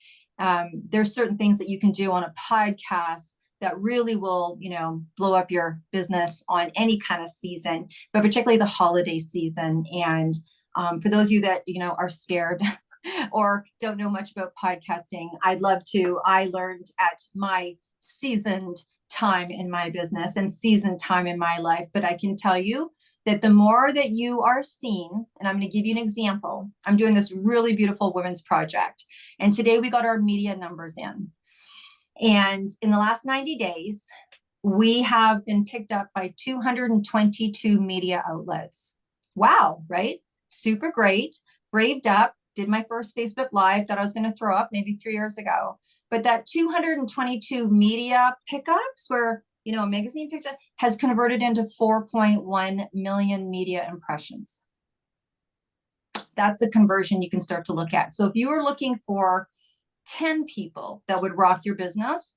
there's certain things that you can do on a podcast that really will, blow up your business on any kind of season, but particularly the holiday season. And for those of you that, are scared or don't know much about podcasting, I'd love to. I learned at my seasoned time in my business and seasoned time in my life, but I can tell you that the more that you are seen, and I'm going to give you an example. I'm doing this really beautiful women's project. And today we got our media numbers in. And in the last 90 days, we have been picked up by 222 media outlets. Wow, right? Super great. Braved up, did my first Facebook Live, thought I was going to throw up maybe 3 years ago. But that 222 media pickups where, a magazine picked up has converted into 4.1 million media impressions. That's the conversion you can start to look at. So if you were looking for 10 people that would rock your business,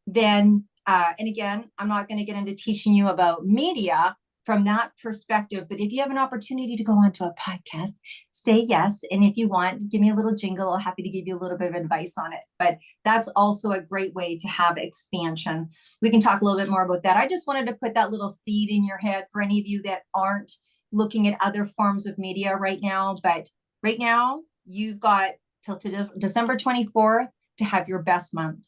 then, and again, I'm not going to get into teaching you about media from that perspective, but if you have an opportunity to go onto a podcast, say yes. And if you want, give me a little jingle. I'm happy to give you a little bit of advice on it, but that's also a great way to have expansion. We can talk a little bit more about that. I just wanted to put that little seed in your head for any of you that aren't looking at other forms of media right now, but right now you've got till to December 24th to have your best month.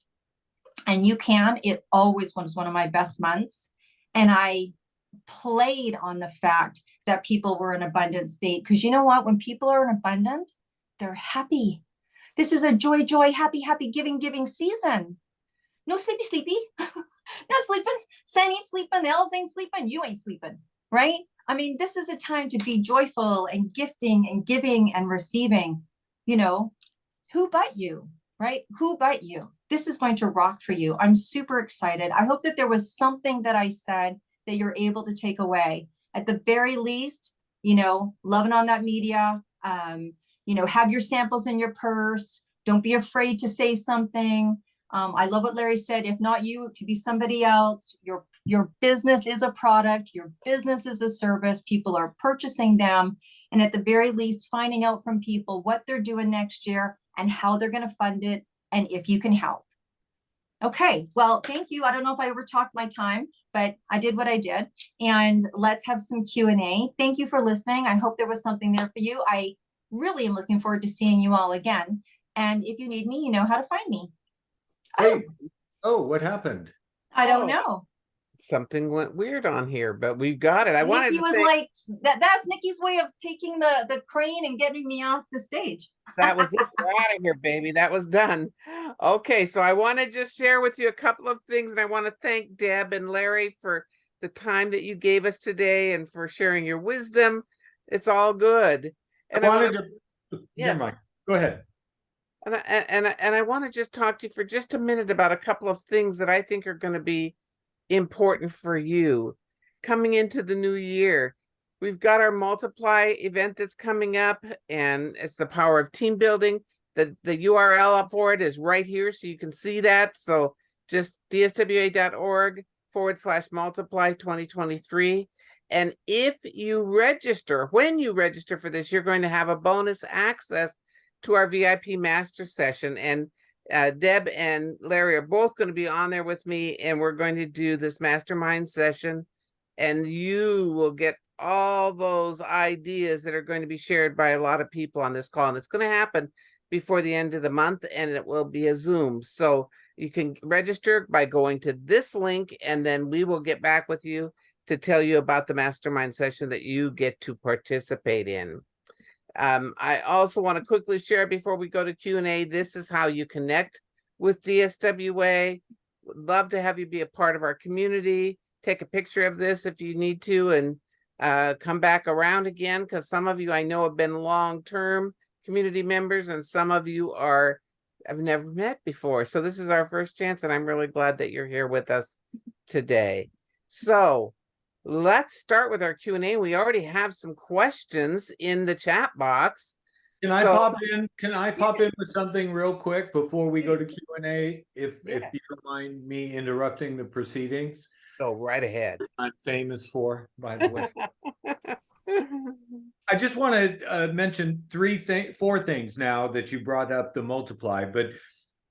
And you can, it always was one of my best months. And I played on the fact that people were in abundant state. Because you know what? When people are in abundant, they're happy. This is a joy, joy, happy, happy, giving, giving season. No sleepy, sleepy. Not sleeping. Saint ain't sleeping. The elves ain't sleeping. You ain't sleeping, right? I mean, this is a time to be joyful and gifting and giving and receiving. You know, who but you, right? Who but you? This is going to rock for you. I'm super excited. I hope that there was something that I said that you're able to take away. At the very least, loving on that media, have your samples in your purse. Don't be afraid to say something. I love what Larry said. If not you, it could be somebody else. Your business is a product. Your business is a service. People are purchasing them. And at the very least, finding out from people what they're doing next year and how they're going to fund it and if you can help. Okay, well, thank you. I don't know if I overtalked my time, but I did what I did. And let's have some Q&A. Thank you for listening. I hope there was something there for you. I really am looking forward to seeing you all again. And if you need me, you know how to find me. Hey, what happened? I don't Oh, know. something went weird on here, but we've got it. I wanted Nikki to was say like, that's Nikki's way of taking the crane and getting me off the stage. that was it. We're out of here, baby. That was done. Okay, so I want to just share with you a couple of things, and I want to thank Deb and Larry for the time that you gave us today and for sharing your wisdom. It's all good. And I I want wanted to, to, yes. never mind. Go ahead. And I want to just talk to you for just a minute about a couple of things that I think are going to be important for you coming into the new year. We've got our Multiply event that's coming up, and it's the power of team building. The URL for it is right here, so you can see that. So just dswa.org/multiply 2023. And if you register, when you register for this, you're going to have a bonus access to our VIP master session. And Deb and Larry are both going to be on there with me, and we're going to do this mastermind session, and you will get all those ideas that are going to be shared by a lot of people on this call. And it's going to happen before the end of the month, and it will be a Zoom. So you can register by going to this link, and then we will get back with you to tell you about the mastermind session that you get to participate in. I also want to quickly share before we go to Q&A, this is how you connect with DSWA. Would love to have you be a part of our community. Take a picture of this if you need to, and come back around again, because some of you I know have been long-term community members, and some of you have never met before. So this is our first chance, and I'm really glad that you're here with us today. So let's start with our Q&A. We already have some questions in the chat box. Can I pop in? Can I pop in with something real quick before we go to Q&A? If you don't mind me interrupting the proceedings. Go right ahead. I'm famous for, by the way. I just want to mention four things now that you brought up the Multiply, but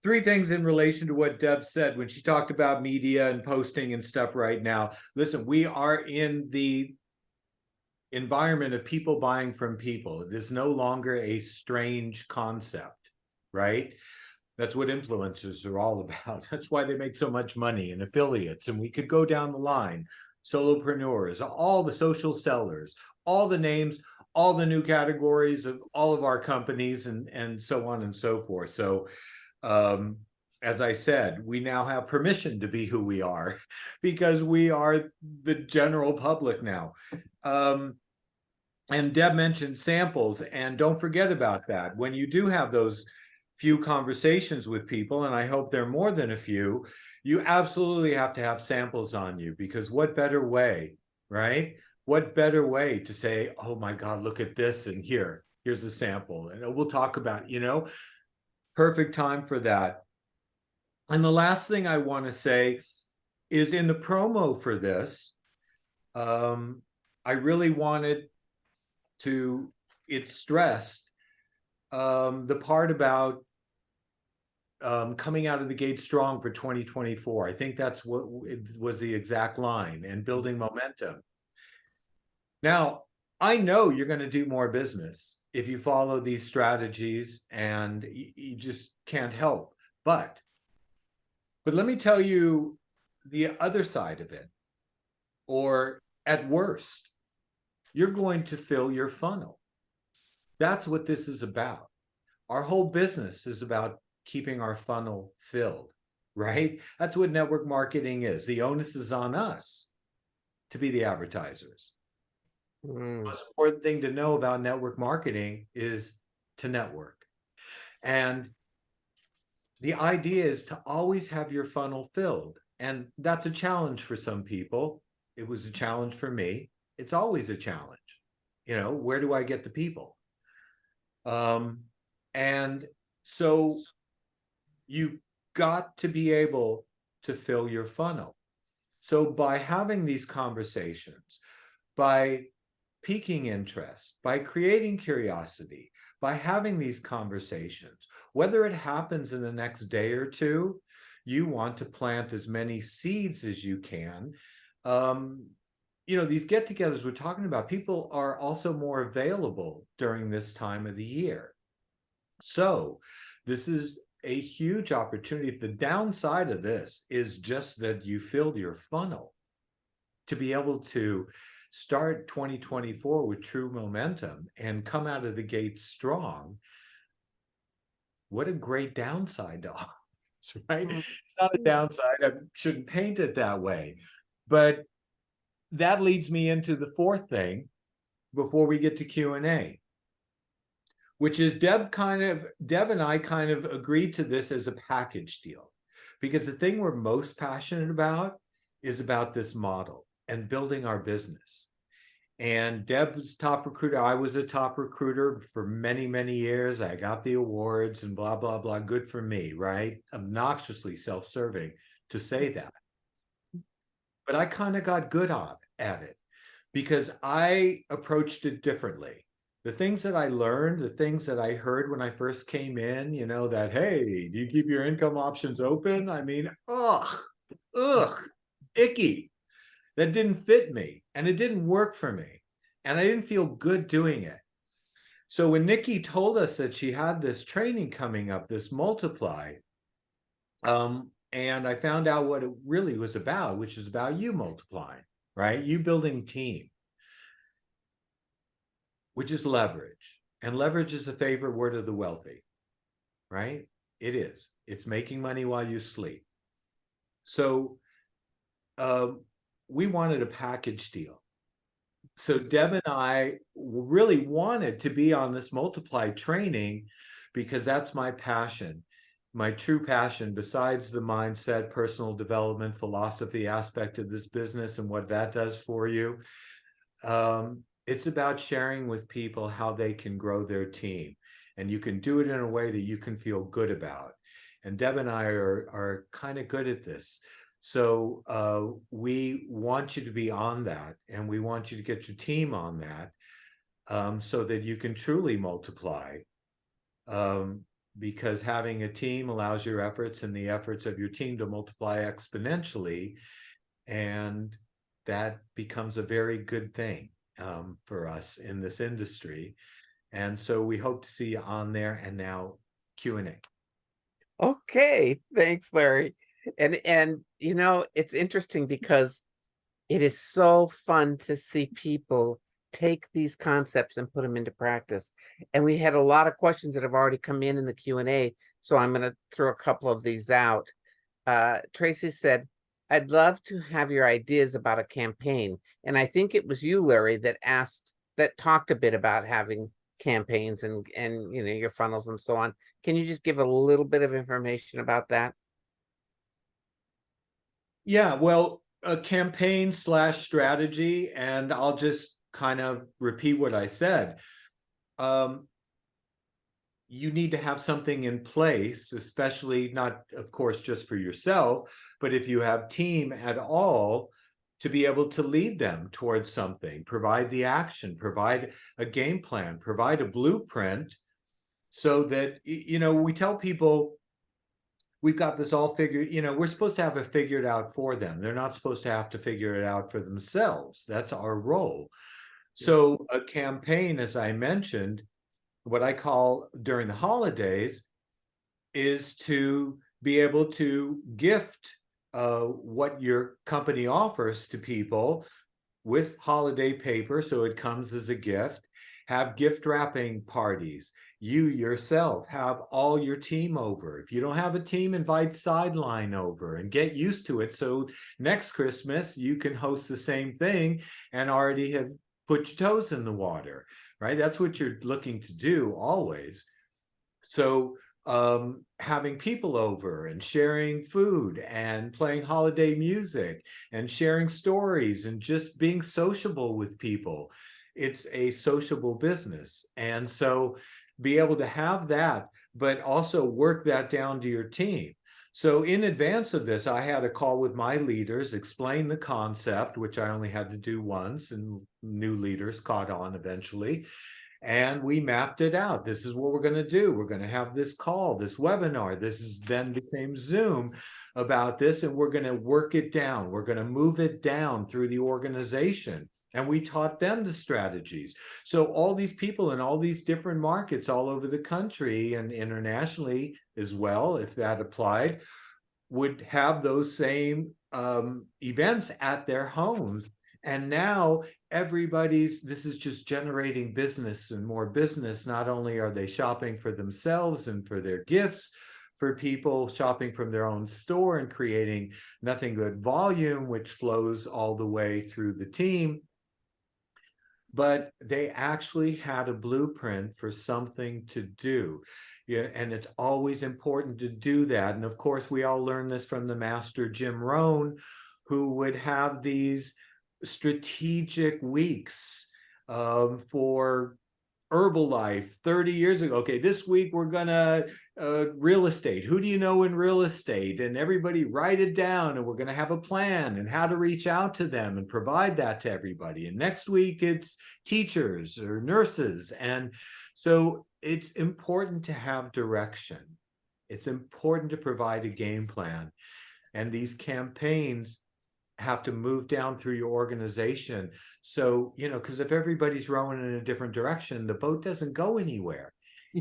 three things in relation to what Deb said when she talked about media and posting and stuff right now. Listen, we are in the environment of people buying from people. It is no longer a strange concept, right? That's what influencers are all about. That's why they make so much money, and affiliates. And we could go down the line. Solopreneurs, all the social sellers, all the names, all the new categories of all of our companies, and so on and so forth. So as I said, we now have permission to be who we are because we are the general public now. And Deb mentioned samples, and don't forget about that. When you do have those few conversations with people, and I hope they're more than a few, you absolutely have to have samples on you, because what better way, right? What better way to say, oh my God, look at this, and here's a sample, and we'll talk about, perfect time for that. And the last thing I want to say is, in the promo for this, I really wanted to, it stressed the part about coming out of the gate strong for 2024. I think that's what it was, the exact line, and building momentum. Now, I know you're going to do more business if you follow these strategies, and you just can't help. But let me tell you the other side of it. Or at worst, you're going to fill your funnel. That's what this is about. our whole business is about keeping our funnel filled, right? That's what network marketing is. The onus is on us to be the advertisers. Mm. The most important thing to know about network marketing is to network. And the idea is to always have your funnel filled. And that's a challenge for some people. It was a challenge for me. It's always a challenge. You know, where do I get the people? And so you've got to be able to fill your funnel. So by having these conversations, by piquing interest, by creating curiosity, by having these conversations, whether it happens in the next day or two, you want to plant as many seeds as you can. You know, these get-togethers we're talking about, people are also more available during this time of the year. So this is a huge opportunity. The downside of this is just that you filled your funnel. To be able to start 2024 with true momentum and come out of the gate strong, what a great downside to all this, right? Mm. It's not a downside. I shouldn't paint it that way. But that leads me into the fourth thing before we get to Q&A, which is Deb and I kind of agreed to this as a package deal, because the thing we're most passionate about is about this model and building our business. And Deb was top recruiter. I was a top recruiter for many, many years. I got the awards and blah, blah, blah. Good for me, right? Obnoxiously self-serving to say that. But I kind of got good at it because I approached it differently. The things that I learned, the things that I heard when I first came in, you know, that, hey, do you keep your income options open? I mean, icky. That didn't fit me and it didn't work for me. And I didn't feel good doing it. So when Nicki told us that she had this training coming up, this multiply, and I found out what it really was about, which is about you multiplying, right? You building team, which is leverage. And leverage is a favorite word of the wealthy, right? It is. It's making money while you sleep. So we wanted a package deal. So Deb and I really wanted to be on this multiply training because that's my passion, my true passion, besides the mindset, personal development, philosophy aspect of this business and what that does for you. It's about sharing with people how they can grow their team. And you can do it in a way that you can feel good about. And Deb and I are kind of good at this. So we want you to be on that, and we want you to get your team on that, so that you can truly multiply, because having a team allows your efforts and the efforts of your team to multiply exponentially, and that becomes a very good thing for us in this industry. And so we hope to see you on there. And now Q&A. Okay, thanks, Larry. And you know, it's interesting because it is so fun to see people take these concepts and put them into practice. And we had a lot of questions that have already come in the Q&A, so I'm going to throw a couple of these out. Tracy said, I'd love to have your ideas about a campaign. And I think it was you, Larry, that talked a bit about having campaigns and you know, your funnels and so on. Can you just give a little bit of information about that? Yeah, well, a campaign / strategy, and I'll just kind of repeat what I said. You need to have something in place, especially not, of course, just for yourself, but if you have team at all, to be able to lead them towards something, provide the action, provide a game plan, provide a blueprint, so that, you know, we tell people we've got this all figured, you know, we're supposed to have it figured out for them. They're not supposed to have to figure it out for themselves. That's our role. So a campaign, as I mentioned, what I call during the holidays, is to be able to gift what your company offers to people with holiday paper, so it comes as a gift. have gift wrapping parties. You yourself have all your team over. If you don't have a team, invite Sideline over and get used to it. So next Christmas, you can host the same thing and already have put your toes in the water, right? That's what you're looking to do always. So having people over and sharing food and playing holiday music and sharing stories and just being sociable with people. It's a sociable business. And so be able to have that, but also work that down to your team. So in advance of this, I had a call with my leaders, explain the concept, which I only had to do once, and new leaders caught on eventually. And we mapped it out. This is what we're going to do. We're going to have this call, this webinar. This is then became Zoom about this, and we're going to work it down. We're going to move it down through the organization. And we taught them the strategies. So all these people in all these different markets all over the country and internationally as well, if that applied, would have those same events at their homes. And now this is just generating business and more business. Not only are they shopping for themselves and for their gifts, for people shopping from their own store and creating nothing but volume, which flows all the way through the team, but they actually had a blueprint for something to do. Yeah, and it's always important to do that. And of course, we all learned this from the master Jim Rohn, who would have these strategic weeks for Herbalife 30 years ago. Okay, this week we're gonna real estate. Who do you know in real estate? And everybody write it down, and we're gonna have a plan and how to reach out to them and provide that to everybody. And next week it's teachers or nurses. And so it's important to have direction. It's important to provide a game plan. And these campaigns have to move down through your organization. So, because if everybody's rowing in a different direction, the boat doesn't go anywhere.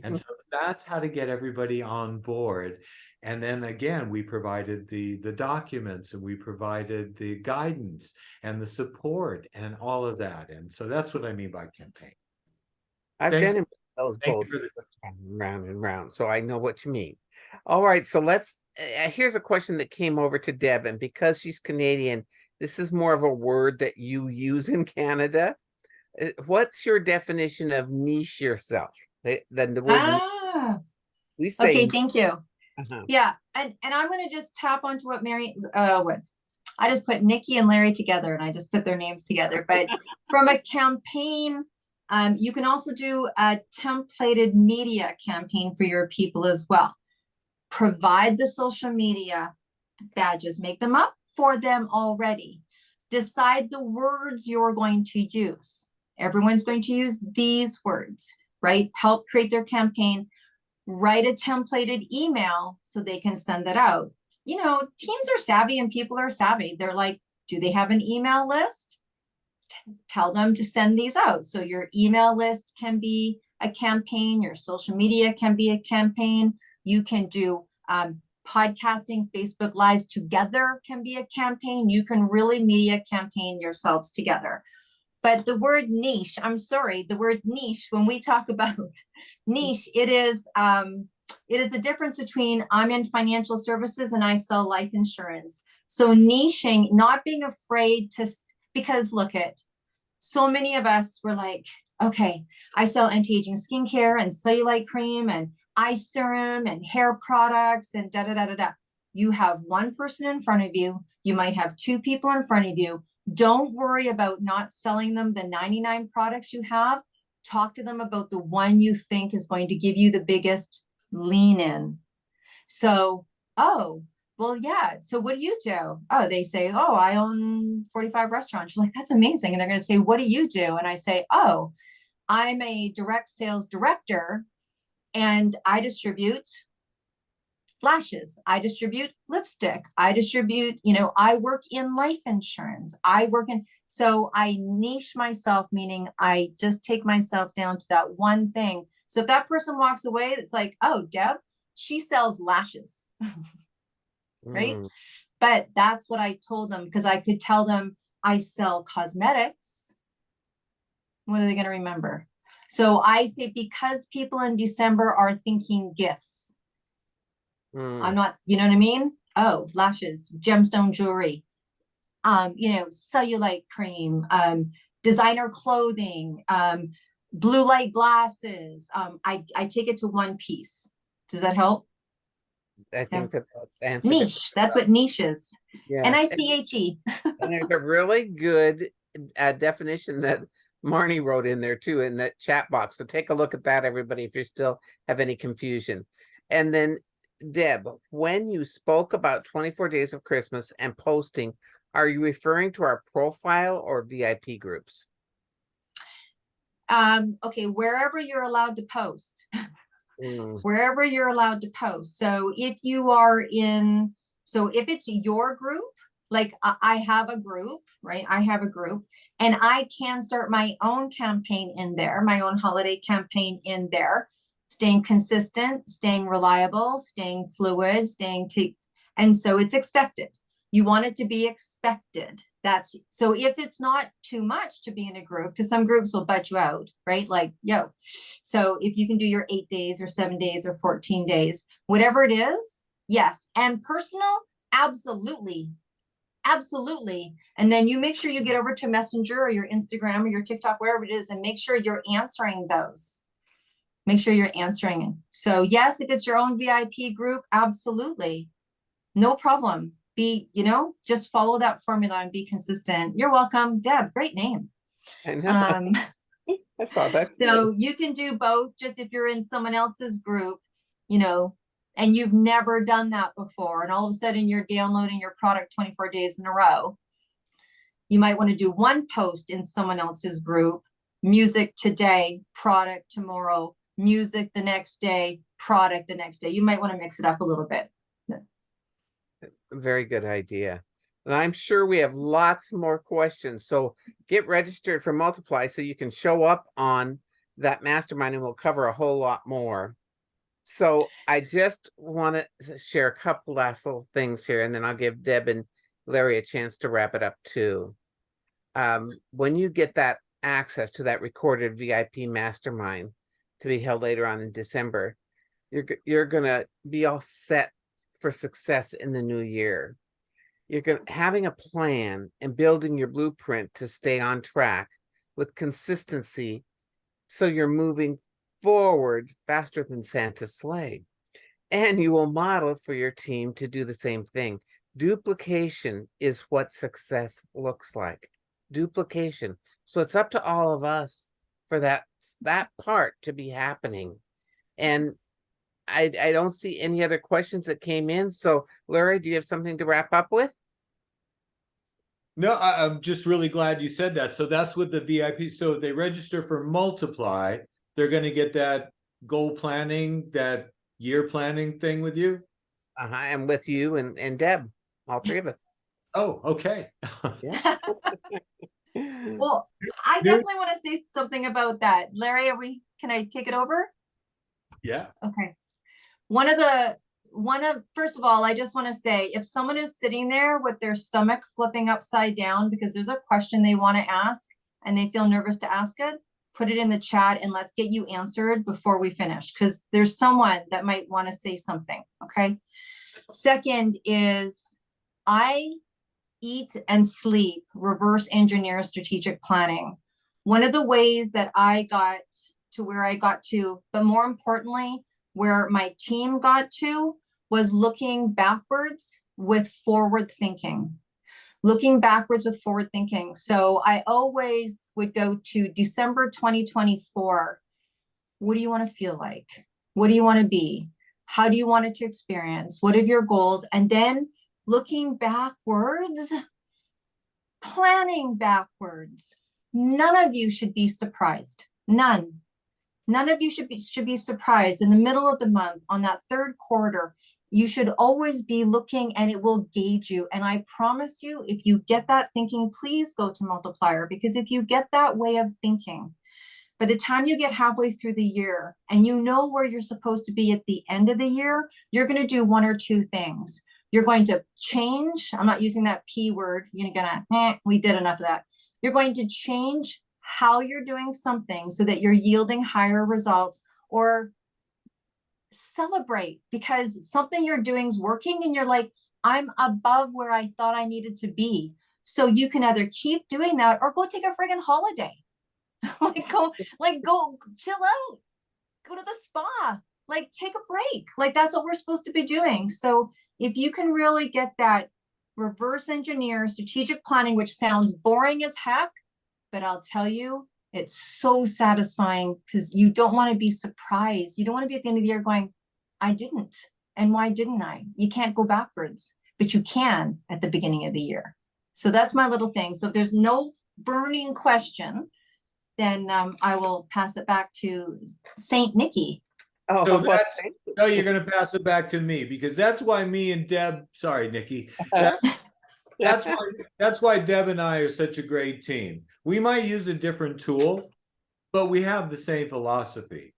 And so that's how to get everybody on board. And then again, we provided the documents, and we provided the guidance and the support and all of that. And so that's what I mean by campaign. I've Thanks. been in those Thank you boats for the round and round, so I know what you mean. All right, so here's a question that came over to Deb, and because she's Canadian, this is more of a word that you use in Canada. What's your definition of niche yourself? The word we say. Okay, thank you. Uh-huh. Yeah, and I'm going to just tap onto what I just put Nikki and Larry together, and I just put their names together. But from a campaign, you can also do a templated media campaign for your people as well. Provide the social media badges, make them up for them already. Decide the words you're going to use. Everyone's going to use these words, right? Help create their campaign. Write a templated email so they can send that out. Teams are savvy and people are savvy. They're like, do they have an email list? Tell them to send these out. So your email list can be a campaign. Your social media can be a campaign. You can do podcasting, Facebook Lives together can be a campaign. You can really media campaign yourselves together. But the word niche, the word niche, when we talk about niche, it is the difference between I'm in financial services and I sell life insurance. So niching, not being afraid because look at, so many of us were like, okay, I sell anti-aging skincare and cellulite cream and eye serum and hair products and da-da-da-da-da. You have one person in front of you. You might have two people in front of you. Don't worry about not selling them the 99 products you have. Talk to them about the one you think is going to give you the biggest lean in. So, well, yeah. So what do you do? Oh, they say, oh, I own 45 restaurants. You're like, that's amazing. And they're going to say, what do you do? And I say, oh, I'm a direct sales director and I distribute lashes. I distribute lipstick. I distribute, I work in life insurance. So I niche myself, meaning I just take myself down to that one thing. So if that person walks away, it's like, oh, Deb, she sells lashes, right? But that's what I told them, because I could tell them I sell cosmetics. What are they going to remember? So I say, because people in December are thinking gifts. I'm not, you know what I mean? Oh, lashes, gemstone jewelry, cellulite cream, designer clothing, blue light glasses. I take it to one piece. Does that help? I think that answered it. Niche. That's what niche is. Yes. Niche. And there's a really good definition that Marnie wrote in there too, in that chat box. So take a look at that, everybody, if you still have any confusion. And then Deb, when you spoke about 24 days of Christmas and posting, are you referring to our profile or VIP groups? Okay, wherever you're allowed to post. Mm. Wherever you're allowed to post. So if you are in, so if it's your group, like I have a group, right? I have a group and I can start my own campaign in there, my own holiday campaign in there, staying consistent, staying reliable, staying fluid, and so it's expected. You want it to be expected. That's so if it's not too much to be in a group, because some groups will butt you out, right? Like, yo. So if you can do your 8 days or 7 days or 14 days, whatever it is, yes. And personal, absolutely. Absolutely. And then you make sure you get over to Messenger or your Instagram or your TikTok, whatever it is, and make sure you're answering those. Make sure you're answering it. So yes, if it's your own VIP group, absolutely. No problem. Just follow that formula and be consistent. You're welcome. Deb, great name. I know. I saw that. So you can do both, just if you're in someone else's group, and you've never done that before, and all of a sudden you're downloading your product 24 days in a row. You might want to do one post in someone else's group, music today, product tomorrow, music the next day, product the next day. You might want to mix it up a little bit. Very good idea. And I'm sure we have lots more questions. So get registered for Multiply so you can show up on that mastermind and we'll cover a whole lot more. So I just want to share a couple last little things here, and then I'll give Deb and Larry a chance to wrap it up too. When you get that access to that recorded VIP mastermind to be held later on in December, you're gonna be all set for success in the new year. You're having a plan and building your blueprint to stay on track with consistency, so you're moving forward faster than Santa's sleigh. And you will model for your team to do the same thing. Duplication is what success looks like. Duplication. So it's up to all of us for that part to be happening. And I don't see any other questions that came in. So Larry, do you have something to wrap up with? No, I'm just really glad you said that. So that's with the VIP. So if they register for Multiply, they're going to get that goal planning, that year planning thing with you. And with you and Deb, all three of us. Oh, okay. Yeah. Well, I definitely want to say something about that. Larry, can I take it over? Yeah. Okay. First of all, I just want to say, if someone is sitting there with their stomach flipping upside down because there's a question they want to ask and they feel nervous to ask it, put it in the chat and let's get you answered before we finish, because there's someone that might want to say something. Okay. Second is, I eat and sleep reverse engineer strategic planning. One of the ways that I got to where I got to, but more importantly, where my team got to, was looking backwards with forward thinking. Looking backwards with forward thinking. So I always would go to December 2024. What do you want to feel like? What do you want to be? How do you want it to experience? What are your goals? And then looking backwards, planning backwards. None of you should be surprised. None of you should be surprised in the middle of the month, on that third quarter. You should always be looking, and it will gauge you. And I promise you, if you get that thinking, please go to Multiplier, because if you get that way of thinking, by the time you get halfway through the year and you know where you're supposed to be at the end of the year, you're going to do one or two things. You're going to change. I'm not using that P word. You're going to, we did enough of that. You're going to change how you're doing something so that you're yielding higher results, or celebrate because something you're doing is working and you're like, I'm above where I thought I needed to be. So you can either keep doing that or go take a friggin' holiday. Go chill out, go to the spa, like take a break. Like that's what we're supposed to be doing. So if you can really get that reverse engineer strategic planning, which sounds boring as heck, but I'll tell you, it's so satisfying because you don't want to be surprised. You don't want to be at the end of the year going, I didn't. And why didn't I? You can't go backwards, but you can at the beginning of the year. So that's my little thing. So if there's no burning question, then I will pass it back to Saint Nicki. Oh, So well, that's, thank you. no, you're gonna pass it back to me because that's why me and Deb, sorry, Nikki, that's why Deb and I are such a great team. We might use a different tool, but we have the same philosophy.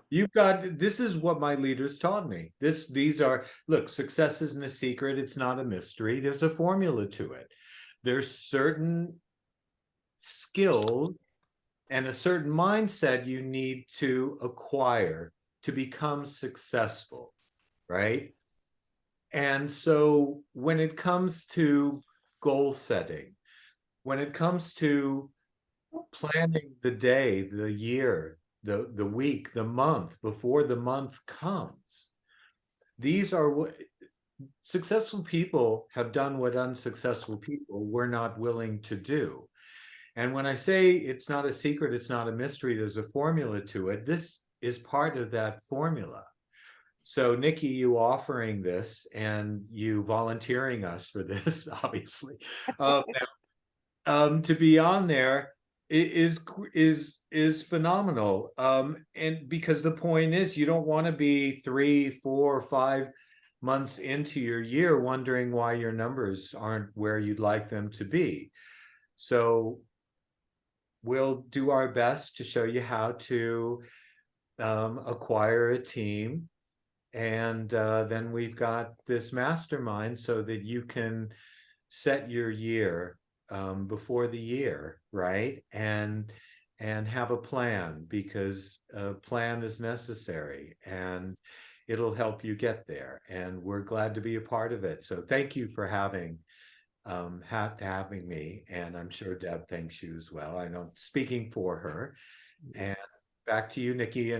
You've got, this is what my leaders taught me. These are, look, success isn't a secret. It's not a mystery. There's a formula to it. There's certain skills and a certain mindset you need to acquire to become successful, right? And so when it comes to goal setting, when it comes to planning the day, the year, the week, the month, before the month comes, these are what successful people have done, what unsuccessful people were not willing to do. And when I say it's not a secret, it's not a mystery, there's a formula to it, this is part of that formula. So Nikki, you offering this and you volunteering us for this, obviously, to be on there is phenomenal. And because the point is, you don't want to be 3, 4, 5 months into your year wondering why your numbers aren't where you'd like them to be. So we'll do our best to show you how to acquire a team. And then we've got this mastermind so that you can set your year before the year, right? And have a plan, because a plan is necessary and it'll help you get there. And we're glad to be a part of it. So thank you for having me, and I'm sure Deb thanks you as well. I know, speaking for her. And back to you, Nikki,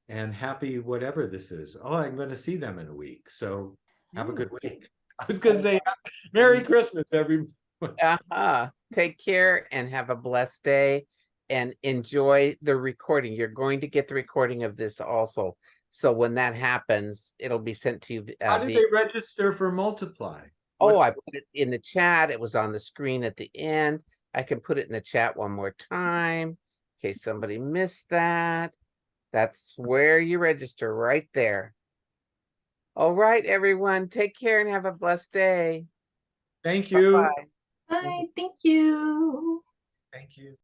and happy whatever this is. Oh, I'm going to see them in a week, so have a good week. I was going to say Merry Christmas, everyone. Take care and have a blessed day and enjoy the recording. You're going to get the recording of this also. So when that happens, it'll be sent to you. How did they register for Multiply? Oh, I put it in the chat. It was on the screen at the end. I can put it in the chat one more time in case somebody missed that. That's where you register, right there. All right, everyone. Take care and have a blessed day. Thank you. Bye-bye. Bye, thank you. Thank you.